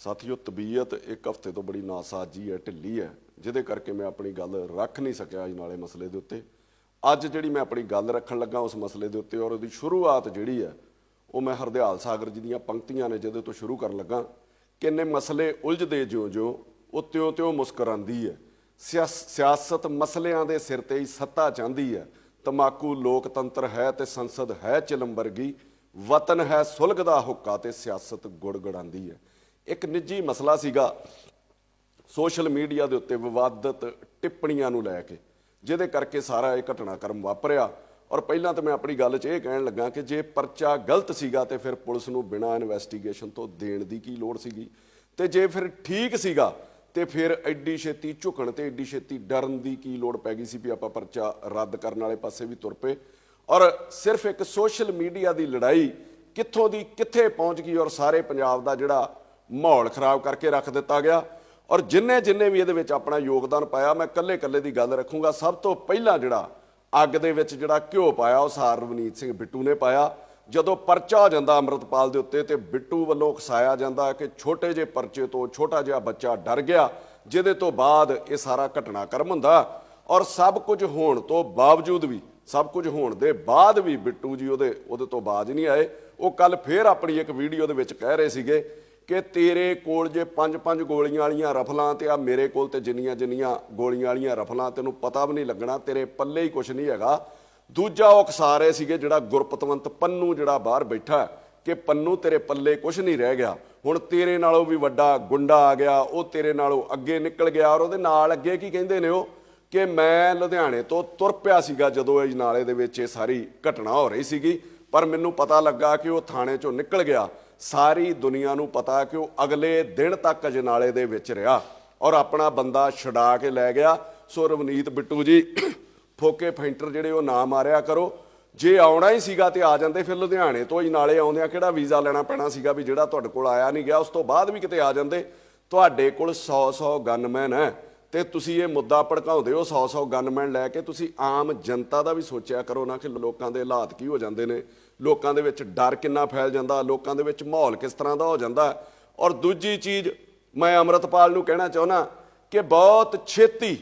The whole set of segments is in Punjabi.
ਸਾਥੀਓ, ਤਬੀਅਤ ਇੱਕ ਹਫ਼ਤੇ ਤੋਂ ਬੜੀ ਨਾਸਾਜੀ ਹੈ, ਢਿੱਲੀ ਹੈ, ਜਿਹਦੇ ਕਰਕੇ ਮੈਂ ਆਪਣੀ ਗੱਲ ਰੱਖ ਨਹੀਂ ਸਕਿਆ ਅਜਨਾਲੇ ਮਸਲੇ ਦੇ ਉੱਤੇ। ਅੱਜ ਜਿਹੜੀ ਮੈਂ ਆਪਣੀ ਗੱਲ ਰੱਖਣ ਲੱਗਾ ਉਸ ਮਸਲੇ ਦੇ ਉੱਤੇ, ਔਰ ਉਹਦੀ ਸ਼ੁਰੂਆਤ ਜਿਹੜੀ ਹੈ ਉਹ ਮੈਂ ਹਰਦਿਆਲ ਸਾਗਰ ਜੀ ਦੀਆਂ ਪੰਕਤੀਆਂ ਨੇ ਜਿਹਦੇ ਤੋਂ ਸ਼ੁਰੂ ਕਰਨ ਲੱਗਾ। ਕਿੰਨੇ ਮਸਲੇ ਉਲਝਦੇ ਜਿਉਂ-ਜਿਉਂ ਉਹ ਤਿਉਂ-ਤਿਉਂ ਮੁਸਕਰਾਉਂਦੀ ਹੈ। ਸਿਆਸਤ ਮਸਲਿਆਂ ਦੇ ਸਿਰ ਤੇ ਹੀ ਸੱਤਾ ਚਾਹੁੰਦੀ ਹੈ। ਤਮਾਕੂ ਲੋਕਤੰਤਰ ਹੈ ਤੇ ਸੰਸਦ ਹੈ ਚਿਲਮ ਵਰਗੀ, ਵਤਨ ਹੈ ਸੁਲਗਦਾ ਹੁੱਕਾ ਤੇ ਸਿਆਸਤ ਗੁੜਗੜਾਉਂਦੀ ਹੈ। ਇੱਕ ਨਿੱਜੀ ਮਸਲਾ ਸੀਗਾ ਸੋਸ਼ਲ ਮੀਡੀਆ ਦੇ ਉੱਤੇ ਵਿਵਾਦਤ ਟਿੱਪਣੀਆਂ ਨੂੰ ਲੈ ਕੇ, ਜਿਹਦੇ ਕਰਕੇ ਸਾਰਾ ਇਹ ਘਟਨਾਕ੍ਰਮ ਵਾਪਰਿਆ। ਔਰ ਪਹਿਲਾਂ ਤਾਂ ਮੈਂ ਆਪਣੀ ਗੱਲ 'ਚ ਇਹ ਕਹਿਣ ਲੱਗਾ ਕਿ ਜੇ ਪਰਚਾ ਗਲਤ ਸੀਗਾ ਤੇ ਫਿਰ ਪੁਲਿਸ ਨੂੰ ਬਿਨਾਂ ਇਨਵੈਸਟੀਗੇਸ਼ਨ ਤੋਂ ਦੇਣ ਦੀ ਕੀ ਲੋੜ ਸੀਗੀ, ਤੇ ਜੇ ਫਿਰ ਠੀਕ ਸੀਗਾ ਤੇ ਫਿਰ ਐਡੀ ਛੇਤੀ ਝੁਕਣ ਤੇ ਐਡੀ ਛੇਤੀ ਡਰਨ ਦੀ ਕੀ ਲੋੜ ਪੈ ਗਈ ਸੀ ਵੀ ਆਪਾਂ ਪਰਚਾ ਰੱਦ ਕਰਨ ਵਾਲੇ ਪਾਸੇ ਵੀ ਤੁਰ ਪਏ। ਔਰ ਸਿਰਫ ਇੱਕ ਸੋਸ਼ਲ ਮੀਡੀਆ ਦੀ ਲੜਾਈ ਕਿੱਥੋਂ ਦੀ ਕਿੱਥੇ ਪਹੁੰਚ ਗਈ ਔਰ ਸਾਰੇ ਪੰਜਾਬ ਦਾ ਜਿਹੜਾ ਮਾਹੌਲ ਖਰਾਬ ਕਰਕੇ ਰੱਖ ਦਿੱਤਾ ਗਿਆ। ਔਰ ਜਿੰਨੇ ਵੀ ਇਹਦੇ ਵਿੱਚ ਆਪਣਾ ਯੋਗਦਾਨ ਪਾਇਆ, ਮੈਂ ਕੱਲੇ ਦੀ ਗੱਲ ਰੱਖੂੰਗਾ। ਸਭ ਤੋਂ ਪਹਿਲਾਂ ਜਿਹੜਾ ਅੱਗ ਦੇ ਵਿੱਚ ਜਿਹੜਾ ਘਿਓ ਪਾਇਆ ਉਹ ਸਾਰ ਰਵਨੀਤ ਸਿੰਘ ਬਿੱਟੂ ਨੇ ਪਾਇਆ। ਜਦੋਂ ਪਰਚਾ ਹੋ ਜਾਂਦਾ ਅੰਮ੍ਰਿਤਪਾਲ ਦੇ ਉੱਤੇ ਤੇ ਬਿੱਟੂ ਵੱਲੋਂ ਉਕਸਾਇਆ ਜਾਂਦਾ ਕਿ ਛੋਟੇ ਜਿਹੇ ਪਰਚੇ ਤੋਂ ਛੋਟਾ ਜਿਹਾ ਬੱਚਾ ਡਰ ਗਿਆ, ਜਿਹਦੇ ਤੋਂ ਬਾਅਦ ਇਹ ਸਾਰਾ ਘਟਨਾਕ੍ਰਮ ਹੁੰਦਾ। ਔਰ ਸਭ ਕੁਝ ਹੋਣ ਤੋਂ ਬਾਵਜੂਦ ਵੀ, ਸਭ ਕੁਝ ਹੋਣ ਦੇ ਬਾਅਦ ਵੀ ਬਿੱਟੂ ਜੀ ਉਹਦੇ ਤੋਂ ਬਾਜ਼ ਨਹੀਂ ਆਏ। ਉਹ ਕੱਲ ਫੇਰ ਆਪਣੀ ਇੱਕ ਵੀਡੀਓ ਦੇ ਵਿੱਚ ਕਹਿ ਰਹੇ ਸੀਗੇ ਕਿ ਤੇਰੇ ਕੋਲ ਜੇ 5-5 ਗੋਲੀਆਂ ਵਾਲੀਆਂ ਰਫਲਾਂ ਤੇ ਆ ਮੇਰੇ ਕੋਲ ਤੇ ਜਿੰਨੀਆਂ ਗੋਲੀਆਂ ਵਾਲੀਆਂ ਰਫਲਾਂ ਤੈਨੂੰ ਪਤਾ ਵੀ ਨਹੀਂ ਲੱਗਣਾ, ਤੇਰੇ ਪੱਲੇ ਹੀ ਕੁਛ ਨਹੀਂ ਹੈਗਾ। ਦੂਜਾ ਉਹ ਉਕਸਾ ਰਹੇ ਸੀਗੇ ਜਿਹੜਾ ਗੁਰਪਤਵੰਤ ਪੰਨੂ ਜਿਹੜਾ ਬਾਹਰ ਬੈਠਾ ਕਿ ਪੰਨੂ ਤੇਰੇ ਪੱਲੇ ਕੁਛ ਨਹੀਂ ਰਹਿ ਗਿਆ, ਹੁਣ ਤੇਰੇ ਨਾਲੋਂ ਵੀ ਵੱਡਾ ਗੁੰਡਾ ਆ ਗਿਆ, ਉਹ ਤੇਰੇ ਨਾਲੋਂ ਅੱਗੇ ਨਿਕਲ ਗਿਆ। ਔਰ ਉਹਦੇ ਨਾਲ ਅੱਗੇ ਕੀ ਕਹਿੰਦੇ ਨੇ ਉਹ ਕਿ ਮੈਂ ਲੁਧਿਆਣੇ ਤੋਂ ਤੁਰ ਪਿਆ ਸੀਗਾ ਜਦੋਂ ਅਜਨਾਲੇ ਦੇ ਵਿੱਚ ਇਹ ਸਾਰੀ ਘਟਨਾ ਹੋ ਰਹੀ ਸੀਗੀ, ਪਰ ਮੈਨੂੰ ਪਤਾ ਲੱਗਾ ਕਿ ਉਹ ਥਾਣੇ ਚੋਂ ਨਿਕਲ ਗਿਆ। ਸਾਰੀ ਦੁਨੀਆ ਨੂੰ ਪਤਾ ਕਿ ਉਹ ਅਗਲੇ ਦਿਨ ਤੱਕ ਅਜਨਾਲੇ ਦੇ ਵਿੱਚ ਰਿਹਾ ਔਰ ਆਪਣਾ ਬੰਦਾ ਛੁਡਾ ਕੇ ਲੈ ਗਿਆ। ਸੋ ਰਵਨੀਤ ਬਿੱਟੂ ਜੀ, ਫੋਕੇ ਫੈਂਟਰ ਜਿਹੜੇ ਉਹ ਨਾ ਮਾਰਿਆ ਕਰੋ। ਜੇ ਆਉਣਾ ਹੀ ਸੀਗਾ ਤੇ ਆ ਜਾਂਦੇ, ਫਿਰ ਲੁਧਿਆਣੇ ਤੋਂ ਅਜਨਾਲੇ ਆਉਂਦਿਆਂ ਕਿਹੜਾ ਵੀਜ਼ਾ ਲੈਣਾ ਪੈਣਾ ਸੀਗਾ ਵੀ ਜਿਹੜਾ ਤੁਹਾਡੇ ਕੋਲ ਆਇਆ ਨਹੀਂ ਗਿਆ, ਉਸ ਤੋਂ ਬਾਅਦ ਵੀ ਕਿਤੇ ਆ ਜਾਂਦੇ। ਤੁਹਾਡੇ ਕੋਲ 100 ਗਨਮੈਨ ਹੈ ਤੇ ਤੁਸੀਂ ਇਹ ਮੁੱਦਾ ਭੜਕਾਉਂਦੇ ਹੋ 100 ਗਨਮੈਨ ਲੈ ਕੇ। ਤੁਸੀਂ ਆਮ ਜਨਤਾ ਦਾ ਵੀ ਸੋਚਿਆ ਕਰੋ ਨਾ ਕਿ ਲੋਕਾਂ ਦੇ ਹਾਲਾਤ ਕੀ ਹੋ ਜਾਂਦੇ ਨੇ, ਲੋਕਾਂ ਦੇ ਵਿੱਚ ਡਰ ਕਿੰਨਾ ਫੈਲ ਜਾਂਦਾ, ਲੋਕਾਂ ਦੇ ਵਿੱਚ ਮਾਹੌਲ ਕਿਸ ਤਰ੍ਹਾਂ ਦਾ ਹੋ ਜਾਂਦਾ। ਔਰ ਦੂਜੀ ਚੀਜ਼ ਮੈਂ ਅੰਮ੍ਰਿਤਪਾਲ ਨੂੰ ਕਹਿਣਾ ਚਾਹੁੰਦਾ ਕਿ ਬਹੁਤ ਛੇਤੀ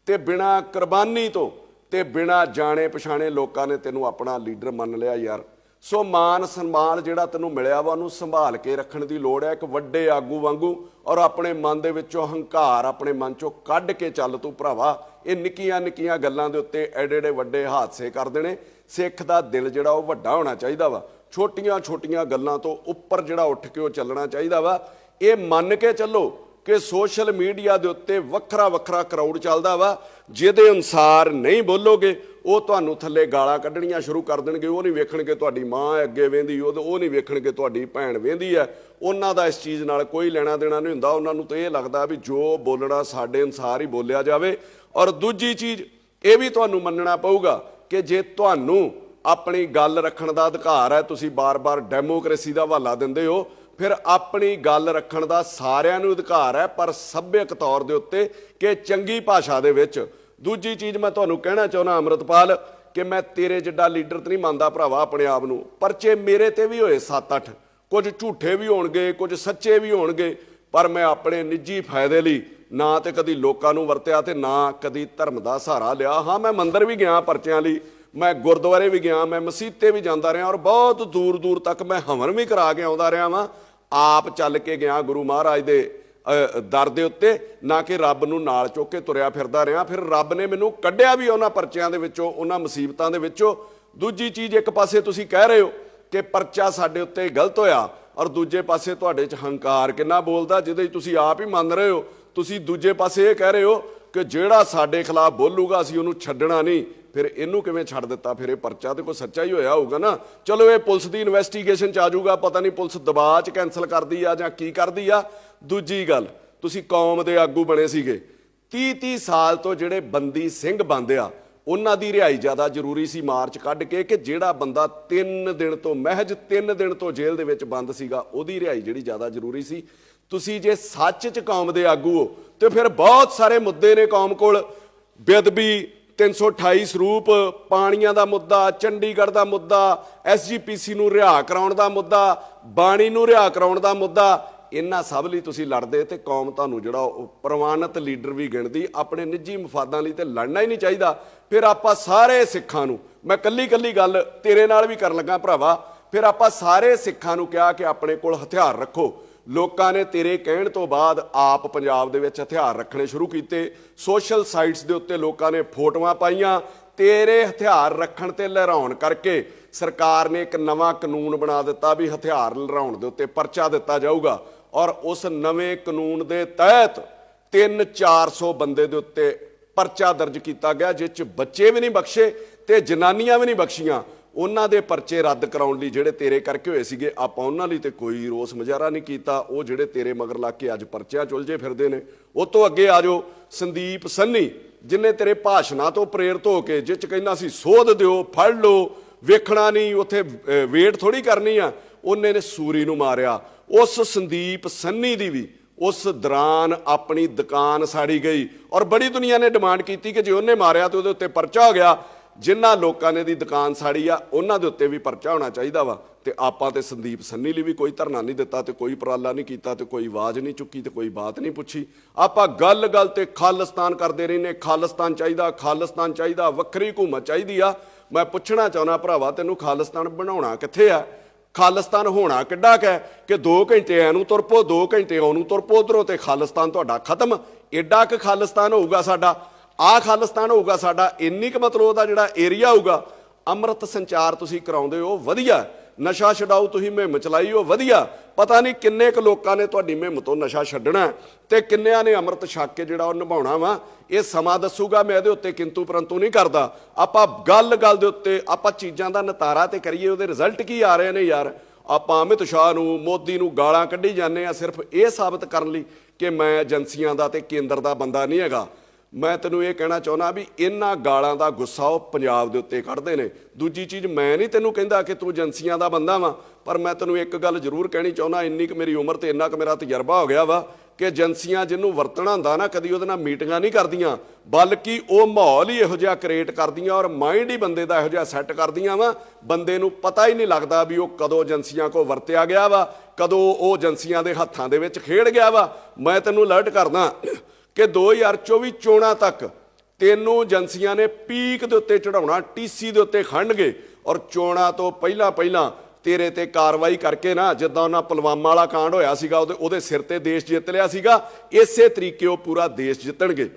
ਤੇ ਬਿਨਾਂ ਕੁਰਬਾਨੀ ਤੋਂ ਤੇ ਬਿਨਾਂ ਜਾਣੇ ਪਛਾਣੇ ਲੋਕਾਂ ਨੇ ਤੈਨੂੰ ਆਪਣਾ ਲੀਡਰ ਮੰਨ ਲਿਆ ਯਾਰ। ਸੋ ਮਾਨ ਸਨਮਾਨ ਜਿਹੜਾ ਤੈਨੂੰ ਮਿਲਿਆ ਵਾ ਉਹਨੂੰ ਸੰਭਾਲ ਕੇ ਰੱਖਣ ਦੀ ਲੋੜ ਹੈ, ਇੱਕ ਵੱਡੇ ਆਗੂ ਵਾਂਗੂ। ਔਰ ਆਪਣੇ ਮਨ ਦੇ ਵਿੱਚੋਂ ਹੰਕਾਰ ਆਪਣੇ ਮਨ ਚੋਂ ਕੱਢ ਕੇ ਚੱਲ ਤੂੰ ਭਰਾਵਾ। ਇਹ ਨਿੱਕੀਆਂ ਗੱਲਾਂ ਦੇ ਉੱਤੇ ਐਡੇ ਵੱਡੇ ਹਾਦਸੇ ਕਰ ਦੇਣੇ। ਸਿੱਖ ਦਾ ਦਿਲ ਜਿਹੜਾ ਉਹ ਵੱਡਾ ਹੋਣਾ ਚਾਹੀਦਾ ਵਾ, ਛੋਟੀਆਂ ਗੱਲਾਂ ਤੋਂ ਉੱਪਰ ਜਿਹੜਾ ਉੱਠ ਕੇ ਉਹ ਚੱਲਣਾ ਚਾਹੀਦਾ ਵਾ। ਇਹ ਮੰਨ ਕੇ ਚੱਲੋ ਕਿ ਸੋਸ਼ਲ ਮੀਡੀਆ ਦੇ ਉੱਤੇ ਵੱਖਰਾ ਕਰਾਊਡ ਚੱਲਦਾ ਵਾ, ਜਿਹਦੇ ਅਨੁਸਾਰ ਨਹੀਂ ਬੋਲੋਗੇ ਉਹ ਤੁਹਾਨੂੰ ਥੱਲੇ ਗਾਲਾਂ ਕੱਢਣੀਆਂ ਸ਼ੁਰੂ ਕਰ ਦੇਣਗੇ। ਉਹ ਨਹੀਂ ਵੇਖਣਗੇ ਤੁਹਾਡੀ ਮਾਂ ਅੱਗੇ ਵਹਿੰਦੀ, ਉਹ ਨਹੀਂ ਵੇਖਣਗੇ ਤੁਹਾਡੀ ਭੈਣ ਵਹਿੰਦੀ ਹੈ। ਉਹਨਾਂ ਦਾ ਇਸ ਚੀਜ਼ ਨਾਲ ਕੋਈ ਲੈਣਾ ਦੇਣਾ ਨਹੀਂ ਹੁੰਦਾ। ਉਹਨਾਂ ਨੂੰ ਤਾਂ ਇਹ ਲੱਗਦਾ ਵੀ ਜੋ ਬੋਲਣਾ ਸਾਡੇ ਅਨੁਸਾਰ ਹੀ ਬੋਲਿਆ ਜਾਵੇ। ਔਰ ਦੂਜੀ ਚੀਜ਼ ਇਹ ਵੀ ਤੁਹਾਨੂੰ ਮੰਨਣਾ ਪਊਗਾ ਕਿ ਜੇ ਤੁਹਾਨੂੰ ਆਪਣੀ ਗੱਲ ਰੱਖਣ ਦਾ ਅਧਿਕਾਰ ਹੈ, ਤੁਸੀਂ ਬਾਰ-ਬਾਰ ਡੈਮੋਕ੍ਰੇਸੀ ਦਾ ਹਵਾਲਾ ਦਿੰਦੇ ਹੋ, ਫਿਰ ਆਪਣੀ ਗੱਲ ਰੱਖਣ ਦਾ ਸਾਰਿਆਂ ਨੂੰ ਅਧਿਕਾਰ ਹੈ, ਪਰ ਸੱਭਿਅਕ ਤੌਰ ਦੇ ਉੱਤੇ ਕਿ ਚੰਗੀ ਭਾਸ਼ਾ ਦੇ ਵਿੱਚ। ਦੂਜੀ ਚੀਜ਼ ਮੈਂ ਤੁਹਾਨੂੰ ਕਹਿਣਾ ਚਾਹੁੰਦਾ ਅੰਮ੍ਰਿਤਪਾਲ ਕਿ ਮੈਂ ਤੇਰੇ ਜਿੱਡਾ ਲੀਡਰ ਤਾਂ ਨਹੀਂ ਮੰਨਦਾ ਭਰਾਵਾ ਆਪਣੇ ਆਪ ਨੂੰ। ਪਰਚੇ ਮੇਰੇ ਤੇ ਵੀ ਹੋਏ 7-8, ਕੁਝ ਝੂਠੇ ਵੀ ਹੋਣਗੇ, ਕੁਝ ਸੱਚੇ ਵੀ ਹੋਣਗੇ, ਪਰ ਮੈਂ ਆਪਣੇ ਨਿੱਜੀ ਫਾਇਦੇ ਲਈ ਨਾ ਤੇ ਕਦੀ ਲੋਕਾਂ ਨੂੰ ਵਰਤਿਆ ਤੇ ਨਾ ਕਦੀ ਧਰਮ ਦਾ ਸਹਾਰਾ ਲਿਆ। ਹਾਂ, ਮੈਂ ਮੰਦਿਰ ਵੀ ਗਿਆ ਪਰਚਿਆਂ ਲਈ, ਮੈਂ ਗੁਰਦੁਆਰੇ ਵੀ ਗਿਆ, ਮੈਂ ਮਸੀਤੇ ਵੀ ਜਾਂਦਾ ਰਿਹਾ ਔਰ ਬਹੁਤ ਦੂਰ ਤੱਕ ਮੈਂ ਹਵਨ ਵੀ ਕਰਾ ਕੇ ਆਉਂਦਾ ਰਿਹਾ ਵਾਂ। ਆਪ ਚੱਲ ਕੇ ਗਿਆ ਗੁਰੂ ਮਹਾਰਾਜ ਦੇ ਦਰ ਦੇ ਉੱਤੇ, ਨਾ ਕਿ ਰੱਬ ਨੂੰ ਨਾਲ ਚੁੱਕ ਕੇ ਤੁਰਿਆ ਫਿਰਦਾ ਰਿਹਾ। ਫਿਰ ਰੱਬ ਨੇ ਮੈਨੂੰ ਕੱਢਿਆ ਵੀ ਉਹਨਾਂ ਪਰਚਿਆਂ ਦੇ ਵਿੱਚੋਂ, ਉਹਨਾਂ ਮੁਸੀਬਤਾਂ ਦੇ ਵਿੱਚੋਂ। ਦੂਜੀ ਚੀਜ਼, ਇੱਕ ਪਾਸੇ ਤੁਸੀਂ ਕਹਿ ਰਹੇ ਹੋ ਕਿ ਪਰਚਾ ਸਾਡੇ ਉੱਤੇ ਗਲਤ ਹੋਇਆ ਔਰ ਦੂਜੇ ਪਾਸੇ ਤੁਹਾਡੇ 'ਚ ਹੰਕਾਰ ਕਿੰਨਾ ਬੋਲਦਾ, ਜਿਹਦੇ 'ਚ ਤੁਸੀਂ ਆਪ ਹੀ ਮੰਨ ਰਹੇ ਹੋ। ਤੁਸੀਂ ਦੂਜੇ ਪਾਸੇ ਇਹ ਕਹਿ ਰਹੇ ਹੋ ਕਿ ਜਿਹੜਾ ਸਾਡੇ ਖਿਲਾਫ ਬੋਲੂਗਾ ਅਸੀਂ ਉਹਨੂੰ ਛੱਡਣਾ ਨਹੀਂ। ਫਿਰ ਇਹਨੂੰ ਕਿਵੇਂ ਛੱਡ ਦਿੱਤਾ? ਫਿਰ ਇਹ ਪਰਚਾ ਤੇ ਕੋਈ ਸੱਚਾ ਹੀ ਹੋਇਆ ਹੋਊਗਾ ਨਾ। ਚਲੋ ਇਹ ਪੁਲਿਸ ਦੀ ਇਨਵੈਸਟੀਗੇਸ਼ਨ 'ਚ ਆ ਜਾਊਗਾ, ਪਤਾ ਨਹੀਂ ਪੁਲਿਸ ਦਬਾਅ 'ਚ ਕੈਂਸਲ ਕਰਦੀ ਆ ਜਾਂ ਕੀ ਕਰਦੀ ਆ। ਦੂਜੀ ਗੱਲ, ਤੁਸੀਂ ਕੌਮ ਦੇ ਆਗੂ ਬਣੇ ਸੀਗੇ, 30 ਸਾਲ ਤੋਂ ਜਿਹੜੇ ਬੰਦੀ ਸਿੰਘ ਬੰਦ ਆ ਉਹਨਾਂ ਦੀ ਰਿਹਾਈ ਜ਼ਿਆਦਾ ਜ਼ਰੂਰੀ ਸੀ ਮਾਰਚ ਕੱਢ ਕੇ, ਕਿ ਜਿਹੜਾ ਬੰਦਾ 3 ਦਿਨ ਤੋਂ ਮਹਿਜ 3 ਦਿਨ ਤੋਂ ਜੇਲ੍ਹ ਦੇ ਵਿੱਚ ਬੰਦ ਸੀਗਾ ਉਹਦੀ ਰਿਹਾਈ ਜਿਹੜੀ ਜ਼ਿਆਦਾ ਜ਼ਰੂਰੀ ਸੀ। ਤੁਸੀਂ ਜੇ ਸੱਚ 'ਚ ਕੌਮ ਦੇ ਆਗੂ ਹੋ ਤੇ ਫਿਰ ਬਹੁਤ ਸਾਰੇ ਮੁੱਦੇ ਨੇ ਕੌਮ ਕੋਲ। ਬੇਅਦਬੀ 328 ਸਰੂਪ, ਪਾਣੀਆਂ ਦਾ ਮੁੱਦਾ, ਚੰਡੀਗੜ੍ਹ ਦਾ ਮੁੱਦਾ, SGPC ਨੂੰ ਰਿਹਾ ਕਰਾਉਣ ਦਾ ਮੁੱਦਾ, ਬਾਣੀ ਨੂੰ ਰਿਹਾ ਕਰਾਉਣ ਦਾ ਮੁੱਦਾ, ਇਹਨਾਂ ਸਭ ਲਈ ਤੁਸੀਂ ਲੜਦੇ ਤੇ ਕੌਮ ਤੁਹਾਨੂੰ ਜਿਹੜਾ ਉਹ ਪ੍ਰਵਾਨਿਤ ਲੀਡਰ ਵੀ ਗਿਣਦੀ। ਆਪਣੇ ਨਿੱਜੀ ਮਫਾਦਾਂ ਲਈ ਤੇ ਲੜਨਾ ਹੀ ਨਹੀਂ ਚਾਹੀਦਾ। ਫਿਰ ਆਪਾਂ ਸਾਰੇ ਸਿੱਖਾਂ ਨੂੰ, ਮੈਂ ਕੱਲੀ ਗੱਲ ਤੇਰੇ ਨਾਲ ਵੀ ਕਰਨ ਲੱਗਾ ਭਰਾਵਾ, ਫਿਰ ਆਪਾਂ ਸਾਰੇ ਸਿੱਖਾਂ ਨੂੰ ਕਿਹਾ ਕਿ ਆਪਣੇ ਕੋਲ ਹਥਿਆਰ ਰੱਖੋ। ਲੋਕਾਂ ਨੇ ਤੇਰੇ ਕਹਿਣ ਤੋਂ ਬਾਅਦ ਆਪ ਪੰਜਾਬ ਦੇ ਵਿੱਚ ਹਥਿਆਰ ਰੱਖਣੇ ਸ਼ੁਰੂ ਕੀਤੇ। ਸੋਸ਼ਲ ਸਾਈਟਸ ਦੇ ਉੱਤੇ ਲੋਕਾਂ ਨੇ ਫੋਟੋਆਂ ਪਾਈਆਂ। ਤੇਰੇ ਹਥਿਆਰ ਰੱਖਣ ਤੇ ਲਹਿਰਾਉਣ ਕਰਕੇ ਸਰਕਾਰ ਨੇ ਇੱਕ ਨਵਾਂ ਕਾਨੂੰਨ ਬਣਾ ਦਿੱਤਾ ਵੀ ਹਥਿਆਰ ਲਹਿਰਾਉਣ ਦੇ ਉੱਤੇ ਪਰਚਾ ਦਿੱਤਾ ਜਾਊਗਾ। ਔਰ ਉਸ ਨਵੇਂ ਕਾਨੂੰਨ ਦੇ ਤਹਿਤ 300-400 ਬੰਦੇ ਦੇ ਉੱਤੇ ਪਰਚਾ ਦਰਜ ਕੀਤਾ ਗਿਆ, ਜਿਸ 'ਚ ਬੱਚੇ ਵੀ ਨਹੀਂ ਬਖਸ਼ੇ ਤੇ ਜਨਾਨੀਆਂ ਵੀ ਨਹੀਂ ਬਖਸ਼ੀਆਂ। ਉਹਨਾਂ ਦੇ ਪਰਚੇ ਰੱਦ ਕਰਾਉਣ ਲਈ ਜਿਹੜੇ ਤੇਰੇ ਕਰਕੇ ਹੋਏ ਸੀਗੇ, ਆਪਾਂ ਉਹਨਾਂ ਲਈ ਤੇ ਕੋਈ ਰੋਸ ਮੁਜ਼ਾਹਰਾ ਨਹੀਂ ਕੀਤਾ। ਉਹ ਜਿਹੜੇ ਤੇਰੇ ਮਗਰ ਲੱਗ ਕੇ ਅੱਜ ਪਰਚਿਆਂ ਚੁਲਝੇ ਫਿਰਦੇ ਨੇ। ਉਹ ਤੋਂ ਅੱਗੇ ਆ ਜਾਓ ਸੰਦੀਪ ਸੰਨੀ, ਜਿਨੇ ਤੇਰੇ ਭਾਸ਼ਣਾਂ ਤੋਂ ਪ੍ਰੇਰਿਤ ਹੋ ਕੇ, ਜਿਸ 'ਚ ਕਹਿੰਦਾ ਸੀ ਸੋਧ ਦਿਓ, ਫੜ ਲਓ, ਵੇਖਣਾ ਨਹੀਂ, ਉੱਥੇ ਵੇਟ ਥੋੜੀ ਕਰਨੀ ਆ, ਉਹਨੇ ਨੇ ਸੂਰੀ ਨੂੰ ਮਾਰਿਆ। ਉਸ ਸੰਦੀਪ ਸੰਨੀ ਦੀ ਵੀ ਉਸ ਦੌਰਾਨ ਆਪਣੀ ਦੁਕਾਨ ਸਾੜੀ ਗਈ ਔਰ ਬੜੀ ਦੁਨੀਆ ਨੇ ਡਿਮਾਂਡ ਕੀਤੀ ਕਿ ਜੇ ਉਹਨੇ ਮਾਰਿਆ ਤੇ ਉਹਦੇ ਉੱਤੇ ਪਰਚਾ ਹੋ ਗਿਆ। ਜਿਨ੍ਹਾਂ ਲੋਕਾਂ ਨੇ ਦੀ ਦੁਕਾਨ ਸਾੜੀ ਆ ਉਹਨਾਂ ਦੇ ਉੱਤੇ ਵੀ ਪਰਚਾ ਹੋਣਾ ਚਾਹੀਦਾ ਵਾ। ਤੇ ਆਪਾਂ ਤੇ ਸੰਦੀਪ ਸੰਨੀ ਲਈ ਵੀ ਕੋਈ ਧਰਨਾ ਨਹੀਂ ਦਿੱਤਾ ਤੇ ਕੋਈ ਉਪਰਾਲਾ ਨਹੀਂ ਕੀਤਾ ਤੇ ਕੋਈ ਆਵਾਜ਼ ਨਹੀਂ ਚੁੱਕੀ ਤੇ ਕੋਈ ਬਾਤ ਨਹੀਂ ਪੁੱਛੀ। ਆਪਾਂ ਗੱਲ ਤੇ ਖਾਲਿਸਤਾਨ ਕਰਦੇ ਰਹਿੰਦੇ, ਖਾਲਿਸਤਾਨ ਚਾਹੀਦਾ, ਖਾਲਿਸਤਾਨ ਚਾਹੀਦਾ, ਵੱਖਰੀ ਹਕੂਮਤ ਚਾਹੀਦੀ ਆ। ਮੈਂ ਪੁੱਛਣਾ ਚਾਹੁੰਦਾ ਭਰਾਵਾ, ਤੈਨੂੰ ਖਾਲਿਸਤਾਨ ਬਣਾਉਣਾ ਕਿੱਥੇ ਆ? ਖਾਲਿਸਤਾਨ ਹੋਣਾ ਕਿੱਡਾ ਕੁ ਹੈ ਕਿ 2 ਘੰਟੇ ਐਨੂੰ ਤੁਰ ਪੋ, 2 ਘੰਟੇ ਉਹਨੂੰ ਤੁਰ ਪੋ ਉੱਧਰੋਂ, ਤੇ ਖਾਲਿਸਤਾਨ ਤੁਹਾਡਾ ਖਤਮ। ਏਡਾ ਕੁ ਖਾਲਿਸਤਾਨ ਹੋਊਗਾ ਸਾਡਾ, ਆਹ ਖਾਲਿਸਤਾਨ ਹੋਊਗਾ ਸਾਡਾ, ਇੰਨੀ ਕੁ ਮਤਲਬ ਉਹਦਾ ਜਿਹੜਾ ਏਰੀਆ ਹੋਊਗਾ। ਅੰਮ੍ਰਿਤ ਸੰਚਾਰ ਤੁਸੀਂ ਕਰਾਉਂਦੇ ਹੋ, ਵਧੀਆ। ਨਸ਼ਾ ਛਡਾਊ ਤੁਸੀਂ ਮੁਹਿੰਮ ਚਲਾਈ ਹੋ, ਵਧੀਆ। ਪਤਾ ਨਹੀਂ ਕਿੰਨੇ ਕੁ ਲੋਕਾਂ ਨੇ ਤੁਹਾਡੀ ਮੁਹਿੰਮ ਤੋਂ ਨਸ਼ਾ ਛੱਡਣਾ ਤੇ ਕਿੰਨਿਆਂ ਨੇ ਅੰਮ੍ਰਿਤ ਛਕ ਕੇ ਜਿਹੜਾ ਉਹ ਨਿਭਾਉਣਾ ਵਾ, ਇਹ ਸਮਾਂ ਦੱਸੂਗਾ। ਮੈਂ ਇਹਦੇ ਉੱਤੇ ਕਿੰਤੂ ਪਰੰਤੂ ਨਹੀਂ ਕਰਦਾ। ਆਪਾਂ ਗੱਲ ਦੇ ਉੱਤੇ ਆਪਾਂ ਚੀਜ਼ਾਂ ਦਾ ਨਿਤਾਰਾ ਤੇ ਕਰੀਏ, ਉਹਦੇ ਰਿਜ਼ਲਟ ਕੀ ਆ ਰਹੇ ਨੇ ਯਾਰ। ਆਪਾਂ ਅਮਿਤ ਸ਼ਾਹ ਨੂੰ, ਮੋਦੀ ਨੂੰ ਗਾਲਾਂ ਕੱਢੀ ਜਾਂਦੇ ਆ ਸਿਰਫ ਇਹ ਸਾਬਤ ਕਰਨ ਲਈ ਕਿ ਮੈਂ ਏਜੰਸੀਆਂ ਦਾ ਤੇ ਕੇਂਦਰ ਦਾ ਬੰਦਾ ਨਹੀਂ ਹੈਗਾ। ਮੈਂ ਤੈਨੂੰ ਇਹ ਕਹਿਣਾ ਚਾਹੁੰਦਾ ਵੀ ਇਹਨਾਂ ਗਾਲਾਂ ਦਾ ਗੁੱਸਾ ਉਹ ਪੰਜਾਬ ਦੇ ਉੱਤੇ ਕੱਢਦੇ ਨੇ। ਦੂਜੀ ਚੀਜ਼, ਮੈਂ ਨਹੀਂ ਤੈਨੂੰ ਕਹਿੰਦਾ ਕਿ ਤੂੰ ਏਜੰਸੀਆਂ ਦਾ ਬੰਦਾ ਵਾ, ਪਰ ਮੈਂ ਤੈਨੂੰ ਇੱਕ ਗੱਲ ਜ਼ਰੂਰ ਕਹਿਣੀ ਚਾਹੁੰਦਾ, ਇੰਨੀ ਕੁ ਮੇਰੀ ਉਮਰ ਤੇ ਇੰਨਾ ਕੁ ਮੇਰਾ ਤਜਰਬਾ ਹੋ ਗਿਆ ਵਾ ਕਿ ਏਜੰਸੀਆਂ ਜਿਹਨੂੰ ਵਰਤਣਾ ਹੁੰਦਾ ਨਾ, ਕਦੀ ਉਹਦੇ ਨਾਲ ਮੀਟਿੰਗਾਂ ਨਹੀਂ ਕਰਦੀਆਂ, ਬਲਕਿ ਉਹ ਮਾਹੌਲ ਹੀ ਇਹੋ ਜਿਹਾ ਕ੍ਰੀਏਟ ਕਰਦੀਆਂ ਔਰ ਮਾਈਂਡ ਹੀ ਬੰਦੇ ਦਾ ਇਹੋ ਜਿਹਾ ਸੈੱਟ ਕਰਦੀਆਂ ਵਾ, ਬੰਦੇ ਨੂੰ ਪਤਾ ਹੀ ਨਹੀਂ ਲੱਗਦਾ ਵੀ ਉਹ ਕਦੋਂ ਏਜੰਸੀਆਂ ਕੋਲ ਵਰਤਿਆ ਗਿਆ ਵਾ, ਕਦੋਂ ਉਹ ਏਜੰਸੀਆਂ ਦੇ ਹੱਥਾਂ ਦੇ ਵਿੱਚ ਖੇਡ ਗਿਆ ਵਾ। ਮੈਂ ਤੈਨੂੰ ਅਲਰਟ ਕਰਦਾ ਕਿ 2024 ਚੋਣਾਂ ਤੱਕ ਤੈਨੂੰ ਏਜੰਸੀਆਂ ਨੇ ਪੀਕ ਦੇ ਉੱਤੇ ਚੜਾਉਣਾ, ਟੀਸੀ ਦੇ ਉੱਤੇ ਖੰਡਗੇ ਔਰ ਚੋਣਾਂ ਤੋਂ ਪਹਿਲਾਂ ਤੇਰੇ ਤੇ ਕਾਰਵਾਈ ਕਰਕੇ ਨਾ, ਜਿੱਦਾਂ ਉਹਨਾਂ ਪੁਲਵਾਮਾ ਵਾਲਾ ਕਾਂਡ ਹੋਇਆ ਸੀਗਾ, ਉਹਦੇ ਸਿਰ ਤੇ ਦੇਸ਼ ਜਿੱਤ ਲਿਆ ਸੀਗਾ, ਇਸੇ ਤਰੀਕੇ ਉਹ ਪੂਰਾ ਦੇਸ਼ ਜਿੱਤਣਗੇ।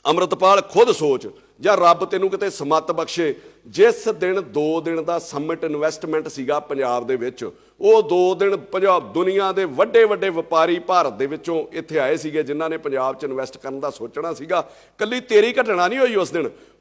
ਅੰਮ੍ਰਿਤਪਾਲ ਖੁਦ ਸੋਚ, ਜਾਂ ਰੱਬ ਤੈਨੂੰ ਕਿਤੇ ਸਮੱਤ ਬਖਸ਼ੇ, ਜਿਸ ਦਿਨ 2 ਦਿਨ ਦਾ ਸਮਿਟ ਇਨਵੈਸਟਮੈਂਟ ਸੀਗਾ ਪੰਜਾਬ ਦੇ ਵਿੱਚ, ਉਹ 2 ਦਿਨ ਪੰਜਾਬ ਦੁਨੀਆ ਦੇ ਵੱਡੇ ਵਪਾਰੀ ਭਾਰਤ ਦੇ ਵਿੱਚੋਂ ਇੱਥੇ ਆਏ ਸੀਗੇ, ਜਿਨ੍ਹਾਂ ਨੇ ਪੰਜਾਬ 'ਚ ਇਨਵੈਸਟ ਕਰਨ ਦਾ ਸੋਚਣਾ ਸੀਗਾ। ਕੱਲੀ ਤੇਰੀ ਘਟਨਾ ਨਹੀਂ ਹੋਈ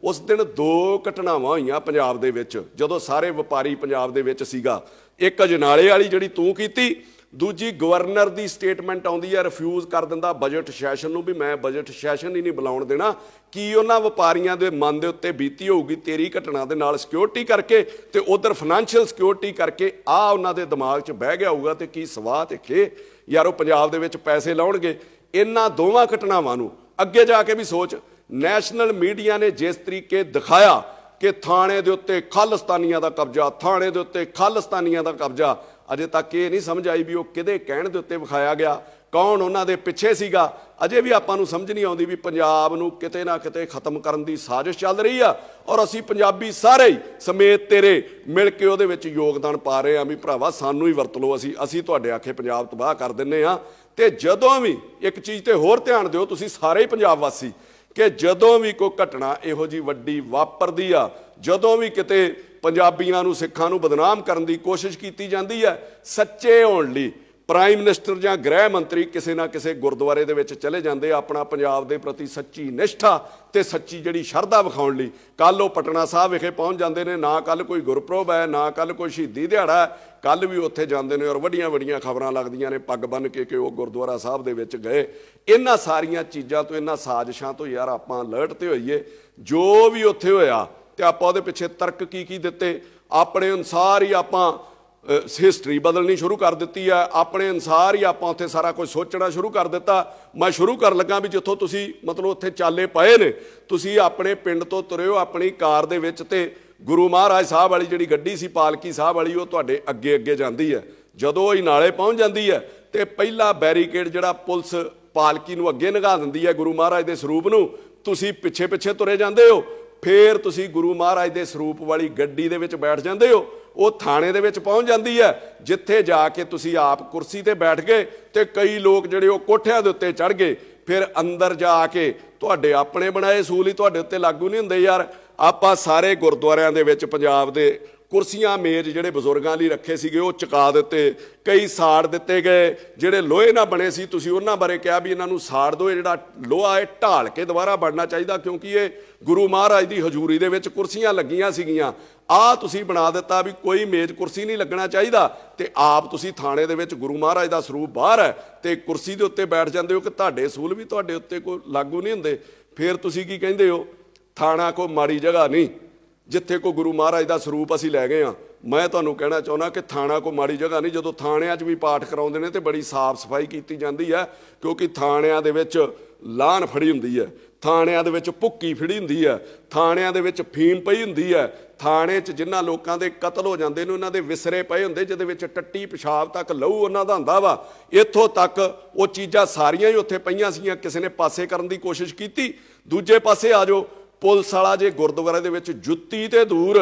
ਉਸ ਦਿਨ 2 ਘਟਨਾਵਾਂ ਹੋਈਆਂ ਪੰਜਾਬ ਦੇ ਵਿੱਚ, ਜਦੋਂ ਸਾਰੇ ਵਪਾਰੀ ਪੰਜਾਬ ਦੇ ਵਿੱਚ ਸੀਗਾ। ਇੱਕ ਅਜਨਾਲੇ ਵਾਲੀ ਜਿਹੜੀ ਤੂੰ ਕੀਤੀ, ਦੂਜੀ ਗਵਰਨਰ ਦੀ ਸਟੇਟਮੈਂਟ ਆਉਂਦੀ ਹੈ, ਰਿਫਿਊਜ਼ ਕਰ ਦਿੰਦਾ ਬਜਟ ਸੈਸ਼ਨ ਨੂੰ ਵੀ ਮੈਂ ਬਜਟ ਸੈਸ਼ਨ ਹੀ ਨਹੀਂ ਬੁਲਾਉਣ ਦੇਣਾ। ਕੀ ਉਹਨਾਂ ਵਪਾਰੀਆਂ ਦੇ ਮਨ ਦੇ ਉੱਤੇ ਬੀਤੀ ਹੋਊਗੀ ਤੇਰੀ ਘਟਨਾ ਦੇ ਨਾਲ ਸਿਕਿਉਰਿਟੀ ਕਰਕੇ ਤੇ ਉਧਰ ਫਾਈਨੈਂਸ਼ੀਅਲ ਸਿਕਿਉਰਿਟੀ ਕਰਕੇ, ਆ ਉਹਨਾਂ ਦੇ ਦਿਮਾਗ 'ਚ ਬਹਿ ਗਿਆ ਹੋਊਗਾ ਤੇ ਕੀ ਸਵਾਹ ਤੇ ਖੇ ਯਾਰ ਉਹ ਪੰਜਾਬ ਦੇ ਵਿੱਚ ਪੈਸੇ ਲਾਉਣਗੇ। ਇਹਨਾਂ ਦੋਵਾਂ ਘਟਨਾਵਾਂ ਨੂੰ ਅੱਗੇ ਜਾ ਕੇ ਵੀ ਸੋਚ। ਨੈਸ਼ਨਲ ਮੀਡੀਆ ਨੇ ਜਿਸ ਤਰੀਕੇ ਦਿਖਾਇਆ ਕਿ ਥਾਣੇ ਦੇ ਉੱਤੇ ਖਾਲਿਸਤਾਨੀਆਂ ਦਾ ਕਬਜ਼ਾ, ਥਾਣੇ ਦੇ ਉੱਤੇ ਖਾਲਿਸਤਾਨੀਆਂ ਦਾ ਕਬਜ਼ਾ, ਅਜੇ ਤੱਕ ਇਹ ਨਹੀਂ ਸਮਝ ਆਈ ਵੀ ਉਹ ਕਿਹਦੇ ਕਹਿਣ ਦੇ ਉੱਤੇ ਵਿਖਾਇਆ ਗਿਆ, ਕੌਣ ਉਹਨਾਂ ਦੇ ਪਿੱਛੇ ਸੀਗਾ। ਅਜੇ ਵੀ ਆਪਾਂ ਨੂੰ ਸਮਝ ਨਹੀਂ ਆਉਂਦੀ ਵੀ ਪੰਜਾਬ ਨੂੰ ਕਿਤੇ ਨਾ ਕਿਤੇ ਖਤਮ ਕਰਨ ਦੀ ਸਾਜ਼ਿਸ਼ ਚੱਲ ਰਹੀ ਆ ਔਰ ਅਸੀਂ ਪੰਜਾਬੀ ਸਾਰੇ ਹੀ ਸਮੇਤ ਤੇਰੇ ਮਿਲ ਕੇ ਉਹਦੇ ਵਿੱਚ ਯੋਗਦਾਨ ਪਾ ਰਹੇ ਆ ਵੀ ਭਰਾਵਾ ਸਾਨੂੰ ਹੀ ਵਰਤ ਲਓ, ਅਸੀਂ ਤੁਹਾਡੇ ਆਖੇ ਪੰਜਾਬ ਤਬਾਹ ਕਰ ਦਿੰਨੇ ਆ। ਤੇ ਜਦੋਂ ਵੀ ਇੱਕ ਚੀਜ਼ ਤੇ ਹੋਰ ਧਿਆਨ ਦਿਓ ਤੁਸੀਂ ਸਾਰੇ ਹੀ ਪੰਜਾਬ ਵਾਸੀ, ਕਿ ਜਦੋਂ ਵੀ ਕੋਈ ਘਟਨਾ ਇਹੋ ਜੀ ਵੱਡੀ ਵਾਪਰਦੀ ਆ, ਜਦੋਂ ਵੀ ਕਿਤੇ ਪੰਜਾਬੀਆਂ ਨੂੰ, ਸਿੱਖਾਂ ਨੂੰ ਬਦਨਾਮ ਕਰਨ ਦੀ ਕੋਸ਼ਿਸ਼ ਕੀਤੀ ਜਾਂਦੀ ਹੈ, ਸੱਚੇ ਹੋਣ ਲਈ ਪ੍ਰਾਈਮ ਮਿਨਿਸਟਰ ਜਾਂ ਗ੍ਰਹਿ ਮੰਤਰੀ ਕਿਸੇ ਨਾ ਕਿਸੇ ਗੁਰਦੁਆਰੇ ਦੇ ਵਿੱਚ ਚਲੇ ਜਾਂਦੇ ਆਪਣਾ ਪੰਜਾਬ ਦੇ ਪ੍ਰਤੀ ਸੱਚੀ ਨਿਸ਼ਠਾ ਤੇ ਸੱਚੀ ਜਿਹੜੀ ਸ਼ਰਧਾ ਵਿਖਾਉਣ ਲਈ। ਕੱਲ ਉਹ ਪਟਨਾ ਸਾਹਿਬ ਵਿਖੇ ਪਹੁੰਚ ਜਾਂਦੇ ਨੇ, ਨਾ ਕੱਲ ਕੋਈ ਗੁਰਪੁਰਬ ਹੈ, ਨਾ ਕੱਲ ਕੋਈ ਸ਼ਹੀਦੀ ਦਿਹਾੜਾ ਹੈ, ਕੱਲ ਵੀ ਉੱਥੇ ਜਾਂਦੇ ਨੇ ਔਰ ਵੱਡੀਆਂ ਖਬਰਾਂ ਲੱਗਦੀਆਂ ਨੇ ਪੱਗ ਬੰਨ੍ਹ ਕੇ ਕਿ ਉਹ ਗੁਰਦੁਆਰਾ ਸਾਹਿਬ ਦੇ ਵਿੱਚ ਗਏ। ਇਹਨਾਂ ਸਾਰੀਆਂ ਚੀਜ਼ਾਂ ਤੋਂ, ਇਹਨਾਂ ਸਾਜ਼ਿਸ਼ਾਂ ਤੋਂ ਯਾਰ ਆਪਾਂ ਅਲਰਟ ਤੇ ਹੋਈਏ। ਜੋ ਵੀ ਉੱਥੇ ਹੋਇਆ ਤੇ ਆਪਾਂ ਉਹਦੇ ਪਿੱਛੇ ਤਰਕ ਕੀ ਦਿੱਤੇ, ਆਪਣੇ ਅਨੁਸਾਰ ਹੀ ਆਪਾਂ ਹਿਸਟਰੀ ਬਦਲਣੀ ਸ਼ੁਰੂ ਕਰ ਦਿੱਤੀ ਹੈ, ਆਪਣੇ ਅਨੁਸਾਰ ਹੀ ਆਪਾਂ ਉੱਥੇ ਸਾਰਾ ਕੁਝ ਸੋਚਣਾ ਸ਼ੁਰੂ ਕਰ ਦਿੱਤਾ। ਮੈਂ ਸ਼ੁਰੂ ਕਰਨ ਲੱਗਾ ਵੀ ਜਿੱਥੋਂ ਤੁਸੀਂ ਮਤਲਬ ਉੱਥੇ ਚਾਲੇ ਪਏ ਨੇ, ਤੁਸੀਂ ਆਪਣੇ ਪਿੰਡ ਤੋਂ ਤੁਰਿਓ ਆਪਣੀ ਕਾਰ ਦੇ ਵਿੱਚ ਤੇ ਗੁਰੂ ਮਹਾਰਾਜ ਸਾਹਿਬ ਵਾਲੀ ਜਿਹੜੀ ਗੱਡੀ ਸੀ ਪਾਲਕੀ ਸਾਹਿਬ ਵਾਲੀ, ਉਹ ਤੁਹਾਡੇ ਅੱਗੇ ਜਾਂਦੀ ਹੈ। ਜਦੋਂ ਇਹ ਨਾਲੇ ਪਹੁੰਚ ਜਾਂਦੀ ਹੈ ਤੇ ਪਹਿਲਾ ਬੈਰੀਕੇਡ ਜਿਹੜਾ ਪੁਲਿਸ ਪਾਲਕੀ ਨੂੰ ਅੱਗੇ ਲੰਘਾ ਦਿੰਦੀ ਹੈ ਗੁਰੂ ਮਹਾਰਾਜ ਦੇ ਸਰੂਪ ਨੂੰ, ਤੁਸੀਂ ਪਿੱਛੇ ਪਿੱਛੇ ਤੁਰੇ ਜਾਂਦੇ ਹੋ। ਫਿਰ ਤੁਸੀਂ ਗੁਰੂ ਮਹਾਰਾਜ ਦੇ ਸਰੂਪ ਵਾਲੀ ਗੱਡੀ ਦੇ ਵਿੱਚ ਬੈਠ ਜਾਂਦੇ ਹੋ। ਉਹ ਥਾਣੇ ਦੇ ਵਿੱਚ ਪਹੁੰਚ ਜਾਂਦੀ ਹੈ, ਜਿੱਥੇ ਜਾ ਕੇ ਤੁਸੀਂ ਆਪ ਕੁਰਸੀ ਤੇ ਬੈਠ ਗਏ ਤੇ ਕਈ ਲੋਕ ਜਿਹੜੇ ਉਹ ਕੋਠਿਆਂ ਦੇ ਉੱਤੇ ਚੜ੍ਹ ਗਏ। ਫਿਰ ਅੰਦਰ ਜਾ ਕੇ ਤੁਹਾਡੇ ਆਪਣੇ ਬਣਾਏ ਅਸੂਲ ਹੀ ਤੁਹਾਡੇ ਉੱਤੇ ਲਾਗੂ ਨਹੀਂ ਹੁੰਦੇ ਯਾਰ। ਆਪਾਂ ਸਾਰੇ ਗੁਰਦੁਆਰਿਆਂ ਦੇ ਵਿੱਚ ਪੰਜਾਬ ਦੇ ਕੁਰਸੀਆਂ ਮੇਜ਼ ਜਿਹੜੇ ਬਜ਼ੁਰਗਾਂ ਲਈ ਰੱਖੇ ਸੀਗੇ ਉਹ ਚੁਕਾ ਦਿੱਤੇ, ਕਈ ਸਾੜ ਦਿੱਤੇ ਗਏ। ਜਿਹੜੇ ਲੋਹੇ ਨਾਲ ਬਣੇ ਸੀ ਤੁਸੀਂ ਉਹਨਾਂ ਬਾਰੇ ਕਿਹਾ ਵੀ ਇਹਨਾਂ ਨੂੰ ਸਾੜ ਦਿਓ, ਇਹ ਜਿਹੜਾ ਲੋਹਾ ਇਹ ਢਾਲ ਕੇ ਦੁਬਾਰਾ ਬਣਨਾ ਚਾਹੀਦਾ, ਕਿਉਂਕਿ ਇਹ ਗੁਰੂ ਮਹਾਰਾਜ ਦੀ ਹਜ਼ੂਰੀ ਦੇ ਵਿੱਚ ਕੁਰਸੀਆਂ ਲੱਗੀਆਂ ਸੀਗੀਆਂ। ਆਹ ਤੁਸੀਂ ਬਣਾ ਦਿੱਤਾ ਵੀ ਕੋਈ ਮੇਜ਼ ਕੁਰਸੀ ਨਹੀਂ ਲੱਗਣਾ ਚਾਹੀਦਾ, ਤੇ ਆਪ ਤੁਸੀਂ ਥਾਣੇ ਦੇ ਵਿੱਚ ਗੁਰੂ ਮਹਾਰਾਜ ਦਾ ਸਰੂਪ ਬਾਹਰ ਹੈ ਤੇ ਕੁਰਸੀ ਦੇ ਉੱਤੇ ਬੈਠ ਜਾਂਦੇ ਹੋ ਕਿ ਤੁਹਾਡੇ ਅਸੂਲ ਵੀ ਤੁਹਾਡੇ ਉੱਤੇ ਕੋਈ ਲਾਗੂ ਨਹੀਂ ਹੁੰਦੇ। ਫਿਰ ਤੁਸੀਂ ਕੀ ਕਹਿੰਦੇ ਹੋ, ਥਾਣਾ ਕੋਈ ਮਾੜੀ ਜਗ੍ਹਾ ਨਹੀਂ ਜਿੱਥੇ ਕੋ ਗੁਰੂ ਮਹਾਰਾਜ ਦਾ ਸਰੂਪ ਅਸੀਂ ਲੈ ਗਏ ਹਾਂ। ਮੈਂ ਤੁਹਾਨੂੰ ਕਹਿਣਾ ਚਾਹੁੰਦਾ ਕਿ ਥਾਣਾ ਕੋਈ ਮਾੜੀ ਜਗ੍ਹਾ ਨਹੀਂ। ਜਦੋਂ ਥਾਣਿਆਂ 'ਚ ਵੀ ਪਾਠ ਕਰਾਉਂਦੇ ਨੇ ਤੇ ਬੜੀ ਸਾਫ਼ ਸਫਾਈ ਕੀਤੀ ਜਾਂਦੀ ਹੈ, ਕਿਉਂਕਿ ਥਾਣਿਆਂ ਦੇ ਵਿੱਚ ਲਾਹਨ ਫੜੀ ਹੁੰਦੀ ਹੈ, ਥਾਣਿਆਂ ਦੇ ਵਿੱਚ ਭੁੱਕੀ ਫੜੀ ਹੁੰਦੀ ਹੈ, ਥਾਣਿਆਂ ਦੇ ਵਿੱਚ ਫੀਮ ਪਈ ਹੁੰਦੀ ਹੈ। ਥਾਣੇ 'ਚ ਜਿਨ੍ਹਾਂ ਲੋਕਾਂ ਦੇ ਕਤਲ ਹੋ ਜਾਂਦੇ ਨੇ ਉਹਨਾਂ ਦੇ ਵਿਸਰੇ ਪਏ ਹੁੰਦੇ, ਜਿਹਦੇ ਵਿੱਚ ਟੱਟੀ ਪਿਸ਼ਾਬ ਤੱਕ ਲਹੂ ਉਹਨਾਂ ਦਾ ਹੁੰਦਾ ਵਾ। ਇੱਥੋਂ ਤੱਕ ਉਹ ਚੀਜ਼ਾਂ ਸਾਰੀਆਂ ਹੀ ਉੱਥੇ ਪਈਆਂ ਸੀਗੀਆਂ, ਕਿਸੇ ਨੇ ਪਾਸੇ ਕਰਨ ਦੀ ਕੋਸ਼ਿਸ਼ ਕੀਤੀ। ਦੂਜੇ ਪਾਸੇ ਆ ਜਾਓ, ਪੁਲਿਸ ਵਾਲਾ ਜੇ ਗੁਰਦੁਆਰੇ ਦੇ ਵਿੱਚ ਜੁੱਤੀ ਤੇ ਦੂਰ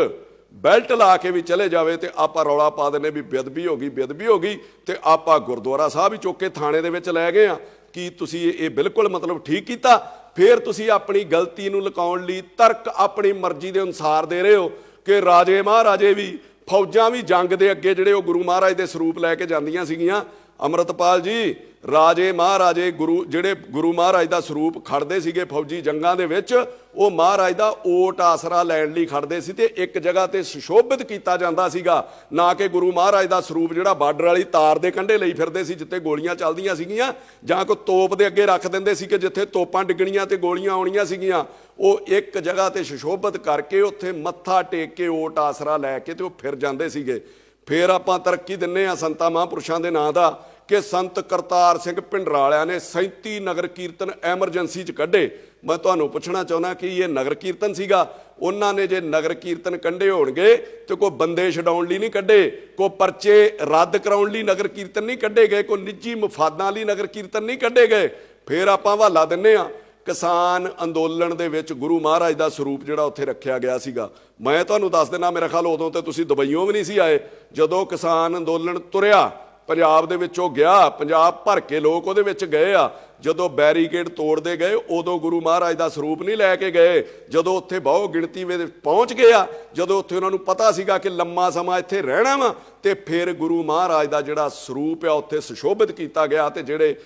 ਬੈਲਟ ਲਾ ਕੇ ਵੀ ਚਲੇ ਜਾਵੇ ਤੇ ਆਪਾਂ ਰੌਲਾ ਪਾ ਦਿੰਦੇ ਵੀ ਬੇਅਦਬੀ ਹੋ ਗਈ, ਬੇਅਦਬੀ ਹੋ ਗਈ, ਤੇ ਆਪਾਂ ਗੁਰਦੁਆਰਾ ਸਾਹਿਬ ਹੀ ਚੁੱਕ ਕੇ ਥਾਣੇ ਦੇ ਵਿੱਚ ਲੈ ਗਏ ਆ। ਕੀ ਤੁਸੀਂ ਇਹ ਬਿਲਕੁਲ ਮਤਲਬ ਠੀਕ ਕੀਤਾ? ਫਿਰ ਤੁਸੀਂ ਆਪਣੀ ਗਲਤੀ ਨੂੰ ਲੁਕਾਉਣ ਲਈ ਤਰਕ ਆਪਣੀ ਮਰਜ਼ੀ ਦੇ ਅਨੁਸਾਰ ਦੇ ਰਹੇ ਹੋ ਕਿ ਰਾਜੇ ਮਹਾਰਾਜੇ ਵੀ, ਫੌਜਾਂ ਵੀ ਜੰਗ ਦੇ ਅੱਗੇ ਜਿਹੜੇ ਉਹ ਗੁਰੂ ਮਹਾਰਾਜ ਦੇ ਸਰੂਪ ਲੈ ਕੇ ਜਾਂਦੀਆਂ ਸੀਗੀਆਂ। ਅੰਮ੍ਰਿਤਪਾਲ ਜੀ, ਰਾਜੇ ਮਹਾਰਾਜੇ ਜਿਹੜੇ ਗੁਰੂ ਮਹਾਰਾਜ ਦਾ ਸਰੂਪ ਖੜਦੇ ਸੀਗੇ ਫੌਜੀ ਜੰਗਾਂ ਦੇ ਵਿੱਚ, ਉਹ ਮਹਾਰਾਜ ਦਾ ਓਟ ਆਸਰਾ ਲੈਣ ਲਈ ਖੜਦੇ ਸੀ ਤੇ ਇੱਕ ਜਗ੍ਹਾ ਤੇ ਸੁਸ਼ੋਭਿਤ ਕੀਤਾ ਜਾਂਦਾ ਸੀਗਾ, ਨਾ ਕਿ ਗੁਰੂ ਮਹਾਰਾਜ ਦਾ ਸਰੂਪ ਜਿਹੜਾ ਬਾਰਡਰ ਵਾਲੀ ਤਾਰ ਦੇ ਕੰਢੇ ਲਈ ਫਿਰਦੇ ਸੀ ਜਿੱਥੇ ਗੋਲੀਆਂ ਚੱਲਦੀਆਂ ਸੀਗੀਆਂ, ਜਾਂ ਕੋਈ ਤੋਪ ਦੇ ਅੱਗੇ ਰੱਖ ਦਿੰਦੇ ਸੀ ਕਿ ਜਿੱਥੇ ਤੋਪਾਂ ਡਿੱਗਣੀਆਂ ਤੇ ਗੋਲੀਆਂ ਆਉਣੀਆਂ ਸੀਗੀਆਂ। ਉਹ ਇੱਕ ਜਗ੍ਹਾ ਤੇ ਸੁਸ਼ੋਭਿਤ ਕਰਕੇ ਉੱਥੇ ਮੱਥਾ ਟੇਕ ਕੇ ਓਟ ਆਸਰਾ ਲੈ ਕੇ ਤੇ ਉਹ ਫਿਰ ਜਾਂਦੇ ਸੀਗੇ। ਫਿਰ ਆਪਾਂ ਤਰੱਕੀ ਦਿੰਨੇ ਆ ਸੰਤਾਂ ਮਹਾਂਪੁਰਸ਼ਾਂ ਦੇ ਨਾਂ ਦਾ ਕਿ ਸੰਤ ਕਰਤਾਰ ਸਿੰਘ ਭਿੰਡਰਾਲਿਆਂ ਨੇ 37 ਨਗਰ ਕੀਰਤਨ ਐਮਰਜੈਂਸੀ 'ਚ ਕੱਢੇ। ਮੈਂ ਤੁਹਾਨੂੰ ਪੁੱਛਣਾ ਚਾਹੁੰਦਾ ਕਿ ਇਹ ਨਗਰ ਕੀਰਤਨ ਸੀਗਾ? ਉਹਨਾਂ ਨੇ ਜੇ ਨਗਰ ਕੀਰਤਨ ਕੱਢੇ ਹੋਣਗੇ ਤੇ ਕੋਈ ਬੰਦੇ ਛਡਾਉਣ ਲਈ ਨਹੀਂ ਕੱਢੇ, ਕੋਈ ਪਰਚੇ ਰੱਦ ਕਰਾਉਣ ਲਈ ਨਗਰ ਕੀਰਤਨ ਨਹੀਂ ਕੱਢੇ ਗਏ, ਕੋਈ ਨਿੱਜੀ ਮਫਾਦਾਂ ਲਈ ਨਗਰ ਕੀਰਤਨ ਨਹੀਂ ਕੱਢੇ ਗਏ। ਫਿਰ ਆਪਾਂ ਹਵਾਲਾ ਦਿੰਨੇ ਆ ਕਿਸਾਨ ਅੰਦੋਲਨ ਦੇ ਵਿੱਚ ਗੁਰੂ ਮਹਾਰਾਜ ਦਾ ਸਰੂਪ ਜਿਹੜਾ ਉੱਥੇ ਰੱਖਿਆ ਗਿਆ ਸੀਗਾ। ਮੈਂ ਤੁਹਾਨੂੰ ਦੱਸ ਦਿੰਦਾ, ਮੇਰਾ ਖਿਆਲ ਉਦੋਂ ਤੇ ਤੁਸੀਂ ਦੁਬਈਓਂ ਵੀ ਨਹੀਂ ਸੀ ਆਏ ਜਦੋਂ ਕਿਸਾਨ ਅੰਦੋਲਨ ਤੁਰਿਆ, ਪੰਜਾਬ ਦੇ ਵਿੱਚੋਂ ਗਿਆ, ਪੰਜਾਬ ਭਰ ਕੇ ਲੋਕ ਉਹਦੇ ਵਿੱਚ ਗਏ ਆ। ਜਦੋਂ ਬੈਰੀਕੇਡ ਤੋੜਦੇ ਗਏ ਉਦੋਂ ਗੁਰੂ ਮਹਾਰਾਜ ਦਾ ਸਰੂਪ ਨਹੀਂ ਲੈ ਕੇ ਗਏ। ਜਦੋਂ ਉੱਥੇ ਬਹੁ ਗਿਣਤੀ ਵਿੱਚ ਪਹੁੰਚ ਗਏ ਆ, ਜਦੋਂ ਉੱਥੇ ਉਹਨਾਂ ਨੂੰ ਪਤਾ ਸੀਗਾ ਕਿ ਲੰਮਾ ਸਮਾਂ ਇੱਥੇ ਰਹਿਣਾ ਵਾ, ਤੇ ਫਿਰ ਗੁਰੂ ਮਹਾਰਾਜ ਦਾ ਜਿਹੜਾ ਸਰੂਪ ਆ ਉੱਥੇ ਸੁਸ਼ੋਭਿਤ ਕੀਤਾ ਗਿਆ। ਤੇ ਜਿਹੜੇ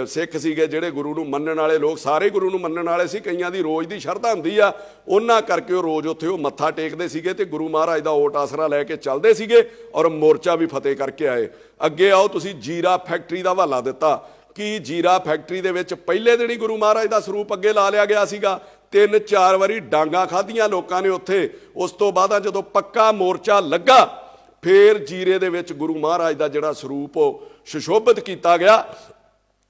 ਸਿੱਖ ਸੀਗੇ, ਜਿਹੜੇ ਗੁਰੂ ਨੂੰ ਮੰਨਣ ਵਾਲੇ ਲੋਕ, ਸਾਰੇ ਗੁਰੂ ਨੂੰ ਮੰਨਣ ਵਾਲੇ ਸੀ, ਕਈਆਂ ਦੀ ਰੋਜ਼ ਦੀ ਸ਼ਰਧਾ ਹੁੰਦੀ ਆ, ਉਹਨਾਂ ਕਰਕੇ ਉਹ ਰੋਜ਼ ਉੱਥੇ ਉਹ ਮੱਥਾ ਟੇਕਦੇ ਸੀਗੇ ਤੇ ਗੁਰੂ ਮਹਾਰਾਜ ਦਾ ਓਟ ਆਸਰਾ ਲੈ ਕੇ ਚੱਲਦੇ ਸੀਗੇ ਔਰ ਮੋਰਚਾ ਵੀ ਫਤਿਹ ਕਰਕੇ ਆਏ। ਅੱਗੇ ਆਓ, ਤੁਸੀਂ ਜੀਰਾ ਫੈਕਟਰੀ ਦਾ ਹਵਾਲਾ ਦਿੱਤਾ ਕਿ ਜੀਰਾ ਫੈਕਟਰੀ ਦੇ ਵਿੱਚ ਪਹਿਲੇ ਦਿਨ ਹੀ ਗੁਰੂ ਮਹਾਰਾਜ ਦਾ ਸਰੂਪ ਅੱਗੇ ਲਾ ਲਿਆ ਗਿਆ ਸੀਗਾ। 3-4 ਵਾਰੀ ਡਾਂਗਾ ਖਾਧੀਆਂ ਲੋਕਾਂ ਨੇ ਉੱਥੇ। ਉਸ ਤੋਂ ਬਾਅਦ ਜਦੋਂ ਪੱਕਾ ਮੋਰਚਾ ਲੱਗਾ, ਫਿਰ ਜੀਰੇ ਦੇ ਵਿੱਚ ਗੁਰੂ ਮਹਾਰਾਜ ਦਾ ਜਿਹੜਾ ਸਰੂਪ ਉਹ ਸੁਸ਼ੋਭਿਤ ਕੀਤਾ ਗਿਆ।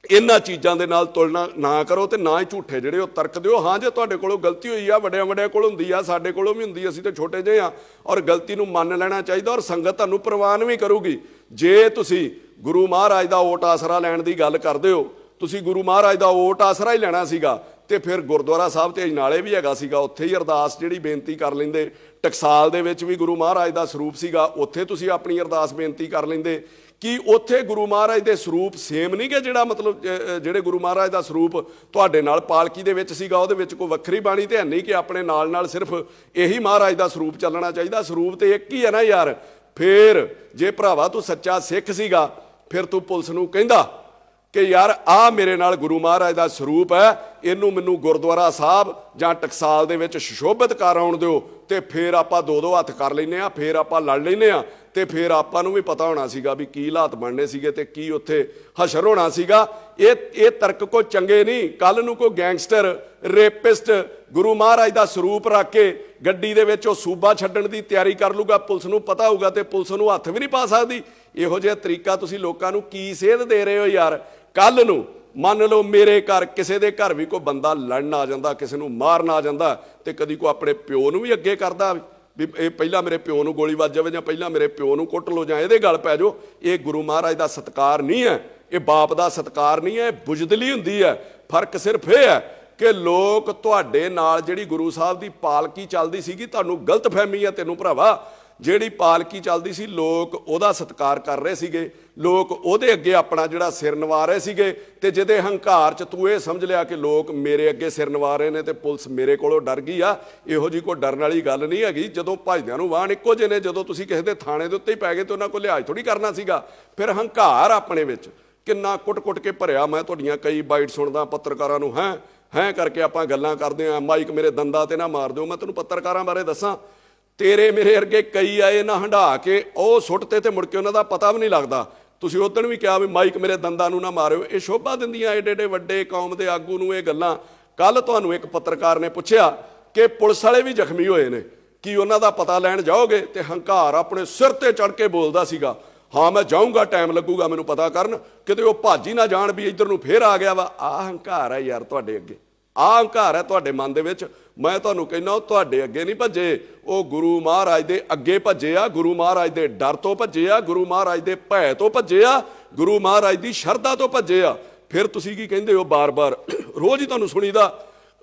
ਇਹਨਾਂ ਚੀਜ਼ਾਂ ਦੇ ਨਾਲ ਤੁਲਨਾ ਨਾ ਕਰੋ ਤੇ ਨਾ ਹੀ ਝੂਠੇ ਜਿਹੜੇ ਉਹ ਤਰਕ ਦਿਓ। ਹਾਂ, ਜੇ ਤੁਹਾਡੇ ਕੋਲੋਂ ਗਲਤੀ ਹੋਈ ਆ, ਵੱਡਿਆਂ ਵੱਡਿਆਂ ਕੋਲ ਹੁੰਦੀ ਆ, ਸਾਡੇ ਕੋਲੋਂ ਵੀ ਹੁੰਦੀ, ਅਸੀਂ ਤੇ ਛੋਟੇ ਜਿਹੇ ਆ, ਔਰ ਗਲਤੀ ਨੂੰ ਮੰਨ ਲੈਣਾ ਚਾਹੀਦਾ ਔਰ ਸੰਗਤ ਤੁਹਾਨੂੰ ਪ੍ਰਵਾਨ ਵੀ ਕਰੂਗੀ। ਜੇ ਤੁਸੀਂ ਗੁਰੂ ਮਹਾਰਾਜ ਦਾ ਓਟ ਆਸਰਾ ਲੈਣ ਦੀ ਗੱਲ ਕਰਦੇ ਹੋ, ਤੁਸੀਂ ਗੁਰੂ ਮਹਾਰਾਜ ਦਾ ਓਟ ਆਸਰਾ ਹੀ ਲੈਣਾ ਸੀਗਾ ਤੇ ਫਿਰ ਗੁਰਦੁਆਰਾ ਸਾਹਿਬ ਤੇ ਅਜਨਾਲੇ ਵੀ ਹੈਗਾ ਸੀਗਾ, ਉੱਥੇ ਹੀ ਅਰਦਾਸ ਜਿਹੜੀ ਬੇਨਤੀ ਕਰ ਲੈਂਦੇ। ਟਕਸਾਲ ਦੇ ਵਿੱਚ ਵੀ ਗੁਰੂ ਮਹਾਰਾਜ ਦਾ ਸਰੂਪ ਸੀਗਾ, ਉੱਥੇ ਤੁਸੀਂ ਆਪਣੀ ਅਰਦਾਸ ਬੇਨਤੀ ਕਰ ਲੈਂਦੇ। ਕਿ ਉੱਥੇ ਗੁਰੂ ਮਹਾਰਾਜ ਦੇ ਸਰੂਪ ਸੇਮ ਨਹੀਂ ਕਿ ਜਿਹੜਾ ਮਤਲਬ ਜਿਹੜੇ ਗੁਰੂ ਮਹਾਰਾਜ ਦਾ ਸਰੂਪ ਤੁਹਾਡੇ ਨਾਲ ਪਾਲਕੀ ਦੇ ਵਿੱਚ ਸੀਗਾ ਉਹਦੇ ਵਿੱਚ ਕੋਈ ਵੱਖਰੀ ਬਾਣੀ ਤੇ ਹੈ ਨਹੀਂ ਕਿ ਆਪਣੇ ਨਾਲ ਸਿਰਫ ਇਹੀ ਮਹਾਰਾਜ ਦਾ ਸਰੂਪ ਚੱਲਣਾ ਚਾਹੀਦਾ? ਸਰੂਪ ਤੇ ਇੱਕ ਹੀ ਹੈ ਨਾ ਯਾਰ। ਫਿਰ ਜੇ ਭਰਾਵਾ ਤੂੰ ਸੱਚਾ ਸਿੱਖ ਸੀਗਾ, ਫਿਰ ਤੂੰ ਪੁਲਿਸ ਨੂੰ ਕਹਿੰਦਾ ਕਿ ਯਾਰ ਆਹ ਮੇਰੇ ਨਾਲ ਗੁਰੂ ਮਹਾਰਾਜ ਦਾ ਸਰੂਪ ਹੈ, ਇਹਨੂੰ ਮੈਨੂੰ ਗੁਰਦੁਆਰਾ ਸਾਹਿਬ ਜਾਂ ਟਕਸਾਲ ਦੇ ਵਿੱਚ ਸੁਸ਼ੋਭਿਤ ਕਰ ਆਉਣ ਦਿਓ, ਤੇ ਫਿਰ ਆਪਾਂ ਦੋ ਹੱਥ ਕਰ ਲੈਂਦੇ ਆ, ਫਿਰ ਆਪਾਂ ਲੜ ਲੈਂਦੇ ਆ, ਤੇ ਫਿਰ ਆਪਾਂ ਨੂੰ ਵੀ ਪਤਾ ਹੋਣਾ ਸੀਗਾ ਵੀ ਕੀ ਹਾਲਾਤ ਬਣਨੇ ਸੀਗੇ ਤੇ ਕੀ ਉੱਥੇ ਹਸ਼ਰ ਹੋਣਾ ਸੀਗਾ। ਇਹ ਤਰਕ ਕੋਈ ਚੰਗੇ ਨਹੀਂ। ਕੱਲ ਨੂੰ ਕੋਈ ਗੈਂਗਸਟਰ, ਰੇਪਿਸਟ ਗੁਰੂ ਮਹਾਰਾਜ ਦਾ ਸਰੂਪ ਰੱਖ ਕੇ ਗੱਡੀ ਦੇ ਵਿੱਚ ਉਹ ਸੂਬਾ ਛੱਡਣ ਦੀ ਤਿਆਰੀ ਕਰ ਲੂਗਾ, ਪੁਲਿਸ ਨੂੰ ਪਤਾ ਹੋਊਗਾ ਤੇ ਪੁਲਿਸ ਨੂੰ ਹੱਥ ਵੀ ਨਹੀਂ ਪਾ ਸਕਦੀ। ਇਹੋ ਜਿਹਾ ਤਰੀਕਾ ਤੁਸੀਂ ਲੋਕਾਂ ਨੂੰ ਕੀ ਸੇਧ ਦੇ ਰਹੇ ਹੋ ਯਾਰ? ਕੱਲ ਨੂੰ ਮੰਨ ਲਓ ਮੇਰੇ ਘਰ ਕਿਸੇ ਦੇ ਘਰ ਵੀ ਕੋਈ ਬੰਦਾ ਲੜਨ ਆ ਜਾਂਦਾ, ਕਿਸੇ ਨੂੰ ਮਾਰਨ ਆ ਜਾਂਦਾ, ਤੇ ਕਦੀ ਕੋਈ ਆਪਣੇ ਪਿਓ ਨੂੰ ਵੀ ਅੱਗੇ ਕਰਦਾ ਵੀ ਇਹ ਪਹਿਲਾਂ ਮੇਰੇ ਪਿਓ ਨੂੰ ਗੋਲੀ ਵੱਜ ਜਾਵੇ ਜਾਂ ਪਹਿਲਾਂ ਮੇਰੇ ਪਿਓ ਨੂੰ ਕੁੱਟ ਲਓ ਜਾਂ ਇਹਦੇ ਗਲ ਪੈ ਜਾਓ। ਇਹ ਗੁਰੂ ਮਹਾਰਾਜ ਦਾ ਸਤਿਕਾਰ ਨਹੀਂ ਹੈ। ਇਹ ਬਾਪ ਦਾ ਸਤਿਕਾਰ ਨਹੀਂ ਹੈ, ਬੁਜ਼ਦਿਲੀ ਹੁੰਦੀ ਹੈ। ਫਰਕ ਸਿਰਫ ਇਹ ਹੈ ਕਿ ਲੋਕ ਤੁਹਾਡੇ ਨਾਲ ਜਿਹੜੀ ਗੁਰੂ ਸਾਹਿਬ ਦੀ ਪਾਲਕੀ ਚੱਲਦੀ ਸੀਗੀ, ਤੁਹਾਨੂੰ ਗਲਤਫਹਿਮੀ ਹੈ ਤੈਨੂੰ ਭਰਾਵਾ, ਜਿਹੜੀ ਪਾਲਕੀ ਚੱਲਦੀ ਸੀ ਲੋਕ ਉਹਦਾ ਸਤਿਕਾਰ ਕਰ ਰਹੇ ਸੀਗੇ, ਲੋਕ ਉਹਦੇ ਅੱਗੇ ਆਪਣਾ ਜਿਹੜਾ ਸਿਰ ਨਵਾ ਰਹੇ ਸੀਗੇ। ਤੇ ਜਿਹਦੇ ਹੰਕਾਰ 'ਚ ਤੂੰ ਇਹ ਸਮਝ ਲਿਆ ਕਿ ਲੋਕ ਮੇਰੇ ਅੱਗੇ ਸਿਰ ਨਵਾ ਰਹੇ ਨੇ ਤੇ ਪੁਲਿਸ ਮੇਰੇ ਕੋਲੋਂ ਡਰ ਗਈ ਆ, ਇਹੋ ਜਿਹੀ ਕੋਈ ਡਰਨ ਵਾਲੀ ਗੱਲ ਨਹੀਂ ਹੈਗੀ। ਜਦੋਂ ਭਜਦਿਆਂ ਨੂੰ ਵਾਹਣ ਇੱਕੋ ਜਿਹੇ ਨੇ, ਜਦੋਂ ਤੁਸੀਂ ਕਿਸੇ ਦੇ ਥਾਣੇ ਦੇ ਉੱਤੇ ਹੀ ਪੈ ਗਏ ਤੇ ਉਹਨਾਂ ਕੋਲ ਲਿਹਾਜ਼ ਥੋੜੀ ਕਰਨਾ ਸੀਗਾ। ਫਿਰ ਹੰਕਾਰ ਆਪਣੇ ਵਿੱਚ ਕਿੰਨਾ ਕੁੱਟ-ਕੁੱਟ ਕੇ ਭਰਿਆ। ਮੈਂ ਤੁਹਾਡੀਆਂ ਕਈ ਬਾਈਟ ਸੁਣਦਾ ਪੱਤਰਕਾਰਾਂ ਨੂੰ, ਹੈਂ ਕਰਕੇ ਆਪਾਂ ਗੱਲਾਂ ਕਰਦੇ ਆ, ਮਾਈਕ ਮੇਰੇ ਦੰਦਾਂ ਤੇ ਨਾ ਮਾਰ ਦਿਓ। ਮੈਂ ਤੈਨੂੰ ਪੱਤਰਕਾਰਾਂ ਬਾਰੇ ਦੱਸਾਂ, ਤੇਰੇ ਮੇਰੇ ਵਰਗੇ ਕਈ ਆਏ ਨਾ ਹੰਢਾ ਕੇ ਉਹ ਸੁੱਟਤੇ ਤੇ ਮੁੜ ਕੇ ਉਹਨਾਂ ਦਾ ਪਤਾ ਵੀ ਨਹੀਂ ਲੱਗਦਾ। ਤੁਸੀਂ ਉਦੋਂ ਵੀ ਕਿਹਾ ਵੀ ਮਾਈਕ ਮੇਰੇ ਦੰਦਾਂ ਨੂੰ ਨਾ ਮਾਰਿਓ। ਇਹ ਸ਼ੋਭਾ ਦਿੰਦੀਆਂ ਏਡੇ ਏਡੇ ਵੱਡੇ ਕੌਮ ਦੇ ਆਗੂ ਨੂੰ ਇਹ ਗੱਲਾਂ। ਕੱਲ ਤੁਹਾਨੂੰ ਇੱਕ ਪੱਤਰਕਾਰ ਨੇ ਪੁੱਛਿਆ ਕਿ ਪੁਲਿਸ ਵਾਲੇ ਵੀ ਜ਼ਖਮੀ ਹੋਏ ਨੇ, ਕੀ ਉਹਨਾਂ ਦਾ ਪਤਾ ਲੈਣ ਜਾਓਗੇ? ਤੇ ਹੰਕਾਰ ਆਪਣੇ ਸਿਰ ਤੇ ਚੜ ਕੇ ਬੋਲਦਾ ਸੀਗਾ, ਹਾਂ ਮੈਂ ਜਾਊਂਗਾ, ਟਾਈਮ ਲੱਗੂਗਾ ਮੈਨੂੰ ਪਤਾ ਕਰਨ, ਕਿਤੇ ਉਹ ਭੱਜ ਹੀ ਨਾ ਜਾਣ ਵੀ ਇੱਧਰ ਨੂੰ ਫੇਰ ਆ ਗਿਆ ਵਾ। ਆਹ ਹੰਕਾਰ ਹੈ ਯਾਰ ਤੁਹਾਡੇ ਅੱਗੇ, ਆਹ ਹੰਕਾਰ ਹੈ ਤੁਹਾਡੇ ਮਨ ਦੇ ਵਿੱਚ। ਮੈਂ ਤੁਹਾਨੂੰ ਕਹਿੰਦਾ ਉਹ ਤੁਹਾਡੇ ਅੱਗੇ ਨਹੀਂ ਭੱਜੇ, ਉਹ ਗੁਰੂ ਮਹਾਰਾਜ ਦੇ ਅੱਗੇ ਭੱਜੇ ਆ, ਗੁਰੂ ਮਹਾਰਾਜ ਦੇ ਡਰ ਤੋਂ ਭੱਜੇ ਆ, ਗੁਰੂ ਮਹਾਰਾਜ ਦੇ ਭੈ ਤੋਂ ਭੱਜੇ ਆ, ਗੁਰੂ ਮਹਾਰਾਜ ਦੀ ਸ਼ਰਧਾ ਤੋਂ ਭੱਜੇ ਆ। ਫਿਰ ਤੁਸੀਂ ਕੀ ਕਹਿੰਦੇ ਹੋ ਬਾਰ-ਬਾਰ? ਰੋਜ਼ ਹੀ ਤੁਹਾਨੂੰ ਸੁਣੀਦਾ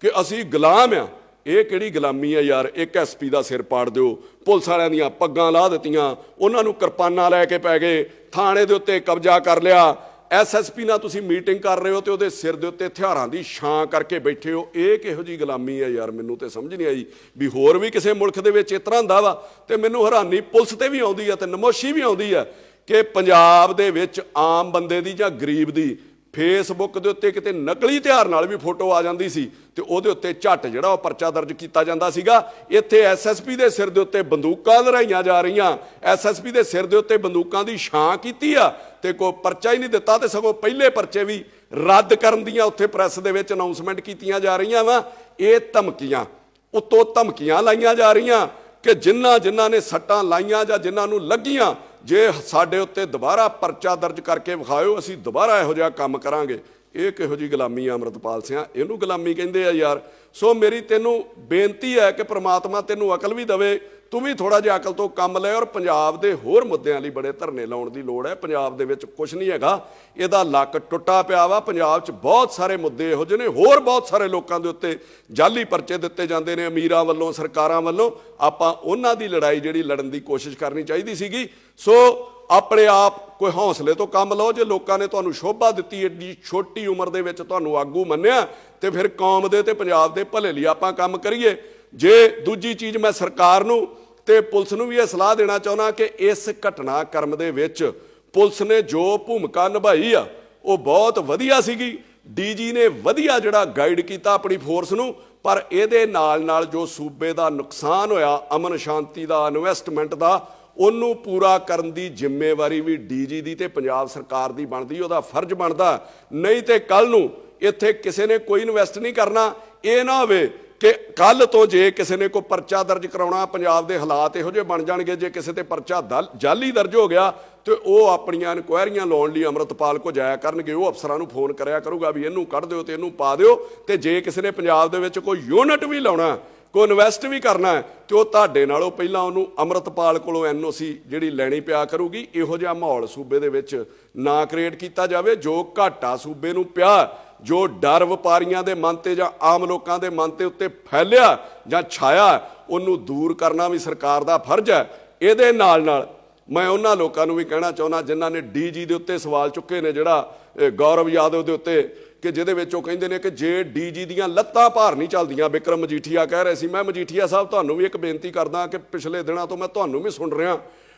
ਕਿ ਅਸੀਂ ਗੁਲਾਮ ਆ। ਇਹ ਕਿਹੜੀ ਗੁਲਾਮੀ ਹੈ ਯਾਰ? ਇੱਕ ਐਸਪੀ ਦਾ ਸਿਰ ਪਾੜ ਦਿਓ, ਪੁਲਿਸ ਵਾਲਿਆਂ ਦੀਆਂ ਪੱਗਾਂ ਲਾਹ ਦਿੱਤੀਆਂ, ਉਹਨਾਂ ਨੂੰ ਕਿਰਪਾਨਾਂ ਲੈ ਕੇ ਪੈ ਗਏ, ਥਾਣੇ ਦੇ ਉੱਤੇ ਕਬਜ਼ਾ ਕਰ ਲਿਆ, ਐਸਐਸਪੀ ਨਾਲ ਤੁਸੀਂ ਮੀਟਿੰਗ ਕਰ ਰਹੇ ਹੋ ਤੇ ਉਹਦੇ ਸਿਰ ਦੇ ਉੱਤੇ ਹਥਿਆਰਾਂ ਦੀ ਛਾਂ ਕਰਕੇ ਬੈਠੇ ਹੋ। ਇਹ ਕਿਹੋ ਜਿਹੀ ਗੁਲਾਮੀ ਹੈ ਯਾਰ? ਮੈਨੂੰ ਤੇ ਸਮਝ ਨਹੀਂ ਆਈ ਵੀ ਹੋਰ ਵੀ ਕਿਸੇ ਮੁਲਕ ਦੇ ਵਿੱਚ ਇਸ ਤਰ੍ਹਾਂ ਹੁੰਦਾ ਵਾ। ਤੇ ਮੈਨੂੰ ਹੈਰਾਨੀ ਪੁਲਿਸ ਤੇ ਵੀ ਆਉਂਦੀ ਹੈ ਤੇ ਨਮੋਸ਼ੀ ਵੀ ਆਉਂਦੀ ਹੈ ਕਿ ਪੰਜਾਬ ਦੇ ਵਿੱਚ ਆਮ ਬੰਦੇ ਦੀ ਜਾਂ ਗਰੀਬ ਦੀ ਫੇਸਬੁੱਕ ਦੇ ਉੱਤੇ ਕਿਤੇ ਨਕਲੀ ਹਥਿਆਰ ਨਾਲ ਵੀ ਫੋਟੋ ਆ ਜਾਂਦੀ ਸੀ ਤੇ ਉਹਦੇ ਉੱਤੇ ਝੱਟ ਜਿਹੜਾ ਉਹ ਪਰਚਾ ਦਰਜ ਕੀਤਾ ਜਾਂਦਾ ਸੀਗਾ। ਇੱਥੇ ਐਸਐਸਪੀ ਦੇ ਸਿਰ ਦੇ ਉੱਤੇ ਬੰਦੂਕਾਂ ਲਹਿਰਾਈਆਂ ਜਾ ਰਹੀਆਂ, ਐਸਐਸਪੀ ਦੇ ਸਿਰ ਦੇ ਉੱਤੇ ਬੰਦੂਕਾਂ ਦੀ ਛਾਂ ਕੀਤੀ ਆ ਤੇ ਕੋਈ ਪਰਚਾ ਹੀ ਨਹੀਂ ਦਿੱਤਾ, ਤੇ ਸਗੋਂ ਪਹਿਲੇ ਪਰਚੇ ਵੀ ਰੱਦ ਕਰਨ ਦੀਆਂ ਉੱਥੇ ਪ੍ਰੈਸ ਦੇ ਵਿੱਚ ਅਨਾਉਂਸਮੈਂਟ ਕੀਤੀਆਂ ਜਾ ਰਹੀਆਂ ਵਾ। ਇਹ ਧਮਕੀਆਂ ਉੱਤੋਂ ਧਮਕੀਆਂ ਲਾਈਆਂ ਜਾ ਰਹੀਆਂ ਕਿ ਜਿਨ੍ਹਾਂ ਨੇ ਸੱਟਾਂ ਲਾਈਆਂ ਜਾਂ ਜਿਨ੍ਹਾਂ ਨੂੰ ਲੱਗੀਆਂ, ਜੇ ਸਾਡੇ ਉੱਤੇ ਦੁਬਾਰਾ ਪਰਚਾ ਦਰਜ ਕਰਕੇ ਵਿਖਾਇਓ, ਅਸੀਂ ਦੁਬਾਰਾ ਇਹੋ ਜਿਹਾ ਕੰਮ ਕਰਾਂਗੇ। ਇਹ ਕਿਹੋ ਜਿਹੀ ਗੁਲਾਮੀ ਆ ਅੰਮ੍ਰਿਤਪਾਲ ਸਿੰਘ? ਇਹਨੂੰ ਗੁਲਾਮੀ ਕਹਿੰਦੇ ਆ ਯਾਰ। ਸੋ ਮੇਰੀ ਤੈਨੂੰ ਬੇਨਤੀ ਹੈ ਕਿ ਪ੍ਰਮਾਤਮਾ ਤੈਨੂੰ ਅਕਲ ਵੀ ਦੇਵੇ, ਤੂੰ ਵੀ ਥੋੜਾ ਜਿਹਾ ਅਕਲ ਤੋਂ ਕੰਮ ਲੈ। ਔਰ ਪੰਜਾਬ ਦੇ ਹੋਰ ਮੁੱਦਿਆਂ ਲਈ ਬੜੇ ਧਰਨੇ ਲਾਉਣ ਦੀ ਲੋੜ ਹੈ। ਪੰਜਾਬ ਦੇ ਵਿੱਚ ਕੁਝ ਨਹੀਂ ਹੈਗਾ, ਇਹਦਾ ਲੱਕ ਟੁੱਟਾ ਪਿਆ ਵਾ। ਪੰਜਾਬ 'ਚ ਬਹੁਤ ਸਾਰੇ ਮੁੱਦੇ ਇਹੋ ਜਿਹੇ ਨੇ, ਹੋਰ ਬਹੁਤ ਸਾਰੇ ਲੋਕਾਂ ਦੇ ਉੱਤੇ ਜਾਲੀ ਪਰਚੇ ਦਿੱਤੇ ਜਾਂਦੇ ਨੇ ਅਮੀਰਾਂ ਵੱਲੋਂ, ਸਰਕਾਰਾਂ ਵੱਲੋਂ। ਆਪਾਂ ਉਹਨਾਂ ਦੀ ਲੜਾਈ ਜਿਹੜੀ ਲੜਨ ਦੀ ਕੋਸ਼ਿਸ਼ ਕਰਨੀ ਚਾਹੀਦੀ ਸੀਗੀ। ਸੋ ਆਪਣੇ ਆਪ ਕੋਈ ਹੌਸਲੇ ਤੋਂ ਕੰਮ ਲਓ। ਜੇ ਲੋਕਾਂ ਨੇ ਤੁਹਾਨੂੰ ਸ਼ੋਭਾ ਦਿੱਤੀ, ਏਡੀ ਛੋਟੀ ਉਮਰ ਦੇ ਵਿੱਚ ਤੁਹਾਨੂੰ ਆਗੂ ਮੰਨਿਆ, ਤੇ ਫਿਰ ਕੌਮ ਦੇ ਤੇ ਪੰਜਾਬ ਦੇ ਭਲੇ ਲਈ ਆਪਾਂ ਕੰਮ ਕਰੀਏ। ਜੇ ਦੂਜੀ ਚੀਜ਼ ਮੈਂ ਸਰਕਾਰ ਨੂੰ ਤੇ ਪੁਲਿਸ ਨੂੰ ਵੀ ਇਹ ਸਲਾਹ ਦੇਣਾ ਚਾਹੁੰਦਾ ਕਿ ਇਸ ਘਟਨਾਕ੍ਰਮ ਦੇ ਵਿੱਚ ਪੁਲਿਸ ਨੇ ਜੋ ਭੂਮਿਕਾ ਨਿਭਾਈ ਆ ਉਹ ਬਹੁਤ ਵਧੀਆ ਸੀਗੀ। ਡੀਜੀ ਨੇ ਵਧੀਆ ਜਿਹੜਾ ਗਾਈਡ ਕੀਤਾ ਆਪਣੀ ਫੋਰਸ ਨੂੰ, ਪਰ ਇਹਦੇ ਨਾਲ ਜੋ ਸੂਬੇ ਦਾ ਨੁਕਸਾਨ ਹੋਇਆ, ਅਮਨ ਸ਼ਾਂਤੀ ਦਾ, ਇਨਵੈਸਟਮੈਂਟ ਦਾ, ਉਹਨੂੰ ਪੂਰਾ ਕਰਨ ਦੀ ਜ਼ਿੰਮੇਵਾਰੀ ਵੀ ਡੀਜੀ ਦੀ ਤੇ ਪੰਜਾਬ ਸਰਕਾਰ ਦੀ ਬਣਦੀ, ਉਹਦਾ ਫਰਜ਼ ਬਣਦਾ। ਨਹੀਂ ਤੇ ਕੱਲ ਨੂੰ ਇੱਥੇ ਕਿਸੇ ਨੇ ਕੋਈ ਇਨਵੈਸਟ ਨਹੀਂ ਕਰਨਾ। ਇਹ ਨਾ ਹੋਵੇ ਕਿ ਕੱਲ ਤੋਂ ਜੇ ਕਿਸੇ ਨੇ ਕੋਈ ਪਰਚਾ ਦਰਜ ਕਰਾਉਣਾ, ਪੰਜਾਬ ਦੇ ਹਾਲਾਤ ਇਹੋ ਜਿਹੇ ਬਣ ਜਾਣਗੇ, ਜੇ ਕਿਸੇ ਤੇ ਪਰਚਾ ਜਾਲੀ ਦਰਜ ਹੋ ਗਿਆ ਤੇ ਉਹ ਆਪਣੀਆਂ ਇਨਕੁਆਇਰੀਆਂ ਲਾਉਣ ਲਈ ਅੰਮ੍ਰਿਤਪਾਲ ਕੋ ਜਾਇਆ ਕਰਨਗੇ। ਉਹ ਅਫਸਰਾਂ ਨੂੰ ਫੋਨ ਕਰਿਆ ਕਰੂਗਾ ਵੀ ਇਹਨੂੰ ਕੱਢ ਦਿਓ ਤੇ ਇਹਨੂੰ ਪਾ ਦਿਓ। ਤੇ ਜੇ ਕਿਸੇ ਨੇ ਪੰਜਾਬ ਦੇ ਵਿੱਚ ਕੋਈ ਯੂਨਿਟ ਵੀ ਲਾਉਣਾ, ਕੋਈ ਇਨਵੈਸਟ ਵੀ ਕਰਨਾ ਹੈ, ਤੇ ਉਹ ਤੁਹਾਡੇ ਨਾਲੋਂ ਪਹਿਲਾਂ ਉਹਨੂੰ ਅੰਮ੍ਰਿਤਪਾਲ ਕੋਲੋਂ ਐਨਓਸੀ ਜਿਹੜੀ ਲੈਣੀ ਪਿਆ ਕਰੂਗੀ। ਇਹੋ ਜਿਹਾ ਮਾਹੌਲ ਸੂਬੇ ਦੇ ਵਿੱਚ ਨਾ ਕ੍ਰੀਏਟ ਕੀਤਾ ਜਾਵੇ। ਜੋ ਘਾਟਾ ਸੂਬੇ ਨੂੰ ਪਿਆ, ਜੋ ਡਰ ਵਪਾਰੀਆਂ ਦੇ ਮਨ ਤੇ ਜਾਂ ਆਮ ਲੋਕਾਂ ਦੇ ਮਨ ਤੇ ਉੱਤੇ ਫੈਲਿਆ ਜਾਂ ਛਾਇਆ, ਉਹਨੂੰ ਦੂਰ ਕਰਨਾ ਵੀ ਸਰਕਾਰ ਦਾ ਫਰਜ਼ ਹੈ। ਇਹਦੇ ਨਾਲ ਮੈਂ ਉਹਨਾਂ ਲੋਕਾਂ ਨੂੰ ਵੀ ਕਹਿਣਾ ਚਾਹੁੰਦਾ ਜਿਨ੍ਹਾਂ ਨੇ ਡੀਜੀ ਦੇ ਉੱਤੇ ਸਵਾਲ ਚੁੱਕੇ ਨੇ, ਜਿਹੜਾ ਗੌਰਵ ਯਾਦਵ ਦੇ ਉੱਤੇ, ਕਿ ਜਿਹਦੇ ਵਿੱਚ ਉਹ ਕਹਿੰਦੇ ਨੇ ਕਿ ਜੇ ਡੀਜੀ ਦੀਆਂ ਲੱਤਾਂ ਭਾਰ ਨਹੀਂ ਚੱਲਦੀਆਂ। ਵਿਕਰਮ ਮਜੀਠੀਆ ਕਹਿ ਰਹੇ ਸੀ। ਮੈਂ ਮਜੀਠੀਆ ਸਾਹਿਬ ਤੁਹਾਨੂੰ ਵੀ ਇੱਕ ਬੇਨਤੀ ਕਰਦਾ ਕਿ ਪਿਛਲੇ ਦਿਨਾਂ ਤੋਂ ਮੈਂ ਤੁਹਾਨੂੰ ਵੀ ਸੁਣ ਰਿਹਾ,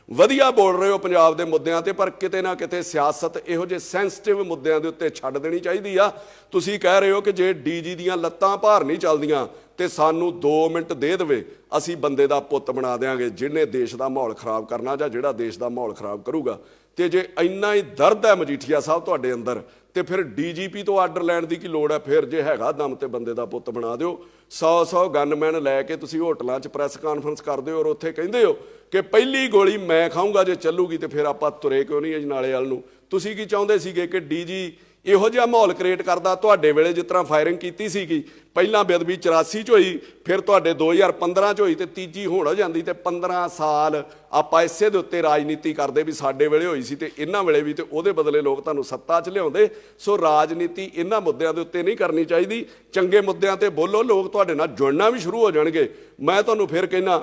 ਵਧੀਆ ਬੋਲ ਰਹੇ ਹੋ ਪੰਜਾਬ ਦੇ ਮੁੱਦਿਆਂ ਤੇ, ਪਰ ਕਿਤੇ ਨਾ ਕਿਤੇ ਸਿਆਸਤ ਇਹੋ ਜਿਹੇ ਸੈਂਸਿਟਿਵ ਮੁੱਦਿਆਂ ਦੇ ਉੱਤੇ ਛੱਡ ਦੇਣੀ ਚਾਹੀਦੀ ਆ। ਤੁਸੀਂ ਕਹਿ ਰਹੇ ਹੋ ਕਿ ਜੇ ਡੀਜੀ ਦੀਆਂ ਲੱਤਾਂ ਭਾਰ ਨਹੀਂ ਚੱਲਦੀਆਂ ਤੇ ਸਾਨੂੰ 2 ਮਿੰਟ ਦੇ ਦੇਵੇ, ਅਸੀਂ ਬੰਦੇ ਦਾ ਪੁੱਤ ਬਣਾ ਦਿਆਂਗੇ ਜਿਹਨੇ ਦੇਸ਼ ਦਾ ਮਾਹੌਲ ਖਰਾਬ ਕਰਨਾ ਜਾਂ ਜਿਹੜਾ ਦੇਸ਼ ਦਾ ਮਾਹੌਲ ਖਰਾਬ ਕਰੂਗਾ। ਤੇ ਜੇ ਇੰਨਾ ਹੀ ਦਰਦ ਹੈ ਮਜੀਠੀਆ ਸਾਹਿਬ ਤੁਹਾਡੇ ਅੰਦਰ, ਤੇ ਫਿਰ ਡੀਜੀਪੀ ਤੋਂ ਆਰਡਰ ਲੈਣ ਦੀ ਕੀ ਲੋੜ ਹੈ? ਫਿਰ ਜੇ ਹੈਗਾ ਦਮ ਤੇ ਬੰਦੇ ਦਾ ਪੁੱਤ ਬਣਾ ਦਿਓ। 100 ਗਨਮੈਨ ਲੈ ਕੇ ਤੁਸੀਂ ਹੋਟਲਾਂ 'ਚ ਪ੍ਰੈਸ ਕਾਨਫਰੰਸ ਕਰਦੇ ਹੋ ਔਰ ਉੱਥੇ ਕਹਿੰਦੇ ਹੋ ਕਿ ਪਹਿਲੀ ਗੋਲੀ ਮੈਂ ਖਾਊਂਗਾ ਜੇ ਚੱਲੂਗੀ, ਤੇ ਫਿਰ ਆਪਾਂ ਤੁਰੇ ਕਿਉਂ ਨਹੀਂ ਅਜਨਾਲੇ ਵੱਲ ਨੂੰ? ਤੁਸੀਂ ਕੀ ਚਾਹੁੰਦੇ ਸੀਗੇ ਕਿ ਡੀਜੀ ਇਹੋ ਜਿਹਾ ਮਾਹੌਲ ਕ੍ਰੀਏਟ ਕਰਦਾ। ਤੁਹਾਡੇ ਵੇਲੇ ਜਿਸ ਤਰ੍ਹਾਂ ਫਾਇਰਿੰਗ ਕੀਤੀ ਸੀਗੀ, ਪਹਿਲਾਂ ਬੇਅਦਬੀ 84 'ਚ ਹੋਈ, ਫਿਰ ਤੁਹਾਡੇ 2015 'ਚ ਹੋਈ ਤੇ ਤੀਜੀ ਹੁਣ ਹੋ ਜਾਂਦੀ, ਤੇ 15 ਸਾਲ ਆਪਾਂ ਇਸੇ ਦੇ ਉੱਤੇ ਰਾਜਨੀਤੀ ਕਰਦੇ ਵੀ ਸਾਡੇ ਵੇਲੇ ਹੋਈ ਸੀ ਤੇ ਇਹਨਾਂ ਵੇਲੇ ਵੀ, ਤੇ ਉਹਦੇ ਬਦਲੇ ਲੋਕ ਤੁਹਾਨੂੰ ਸੱਤਾ 'ਚ ਲਿਆਉਂਦੇ। ਸੋ ਰਾਜਨੀਤੀ ਇਹਨਾਂ ਮੁੱਦਿਆਂ ਦੇ ਉੱਤੇ ਨਹੀਂ ਕਰਨੀ ਚਾਹੀਦੀ। ਚੰਗੇ ਮੁੱਦਿਆਂ ਤੇ ਬੋਲੋ, ਲੋਕ ਤੁਹਾਡੇ ਨਾਲ ਜੁੜਨਾ ਵੀ ਸ਼ੁਰੂ ਹੋ ਜਾਣਗੇ। ਮੈਂ ਤੁਹਾਨੂੰ ਫਿਰ ਕਹਿਣਾ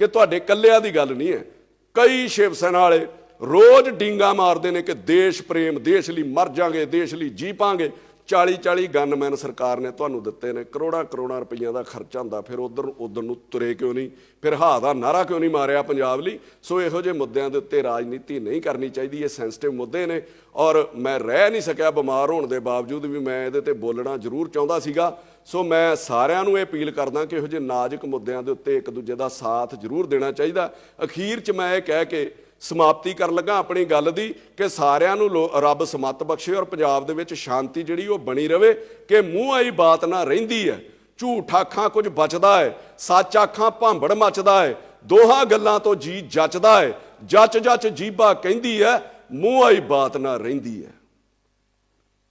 ਕਿ ਤੁਹਾਡੇ ਇਕੱਲਿਆਂ ਦੀ ਗੱਲ ਨਹੀਂ ਹੈ, ਕਈ ਸ਼ਿਵ ਸੈਨਾ ਵਾਲੇ ਰੋਜ਼ ਡੀਂਗਾ ਮਾਰਦੇ ਨੇ ਕਿ ਦੇਸ਼ ਪ੍ਰੇਮ, ਦੇਸ਼ ਲਈ ਮਰ ਜਾਾਂਗੇ, ਦੇਸ਼ ਲਈ ਜੀ ਪਾਂਗੇ। 40 ਗਨਮੈਨ ਸਰਕਾਰ ਨੇ ਤੁਹਾਨੂੰ ਦਿੱਤੇ ਨੇ, ਕਰੋੜਾਂ ਰੁਪਈਆਂ ਦਾ ਖਰਚਾ ਹੁੰਦਾ, ਫਿਰ ਉਧਰ ਨੂੰ ਤੁਰੇ ਕਿਉਂ ਨਹੀਂ, ਫਿਰ ਹਾਂ ਦਾ ਨਾਰਾ ਕਿਉਂ ਨਹੀਂ ਮਾਰਿਆ ਪੰਜਾਬ ਲਈ। ਸੋ ਇਹੋ ਜਿਹੇ ਮੁੱਦਿਆਂ ਦੇ ਉੱਤੇ ਰਾਜਨੀਤੀ ਨਹੀਂ ਕਰਨੀ ਚਾਹੀਦੀ। ਇਹ ਸੈਂਸਿਟਿਵ ਮੁੱਦੇ ਨੇ, ਔਰ ਮੈਂ ਰਹਿ ਨਹੀਂ ਸਕਿਆ ਬਿਮਾਰ ਹੋਣ ਦੇ ਬਾਵਜੂਦ ਵੀ ਮੈਂ ਇਹਦੇ ਤੇ ਬੋਲਣਾ ਜ਼ਰੂਰ ਚਾਹੁੰਦਾ ਸੀਗਾ। ਸੋ ਮੈਂ ਸਾਰਿਆਂ ਨੂੰ ਇਹ ਅਪੀਲ ਕਰਦਾ ਕਿ ਇਹੋ ਜਿਹੇ ਨਾਜ਼ੁਕ ਮੁੱਦਿਆਂ ਦੇ ਉੱਤੇ ਇੱਕ ਦੂਜੇ ਦਾ ਸਾਥ ਜ਼ਰੂਰ ਦੇਣਾ ਚਾਹੀਦਾ। ਅਖੀਰ 'ਚ ਮੈਂ ਇਹ ਕਹਿ ਕੇ ਸਮਾਪਤੀ ਕਰਨ ਲੱਗਾ ਆਪਣੀ ਗੱਲ ਦੀ ਕਿ ਸਾਰਿਆਂ ਨੂੰ ਰੱਬ ਸਮੱਤ ਬਖਸ਼ੇ ਔਰ ਪੰਜਾਬ ਦੇ ਵਿੱਚ ਸ਼ਾਂਤੀ ਜਿਹੜੀ ਉਹ ਬਣੀ ਰਵੇ, ਕਿ ਮੂੰਹ ਆਈ ਬਾਤ ਨਾ ਰਹਿੰਦੀ ਹੈ, ਝੂਠ ਆਖਾਂ ਕੁਝ ਬਚਦਾ ਹੈ, ਸੱਚ ਆਖਾਂ ਭਾਂਬੜ ਮੱਚਦਾ ਹੈ, ਦੋਹਾਂ ਗੱਲਾਂ ਤੋਂ ਜੀ ਜੱਚਦਾ ਹੈ, ਜੱਚ ਜੀਭਾ ਕਹਿੰਦੀ ਹੈ, ਮੂੰਹ ਆਈ ਬਾਤ ਨਾ ਰਹਿੰਦੀ ਹੈ।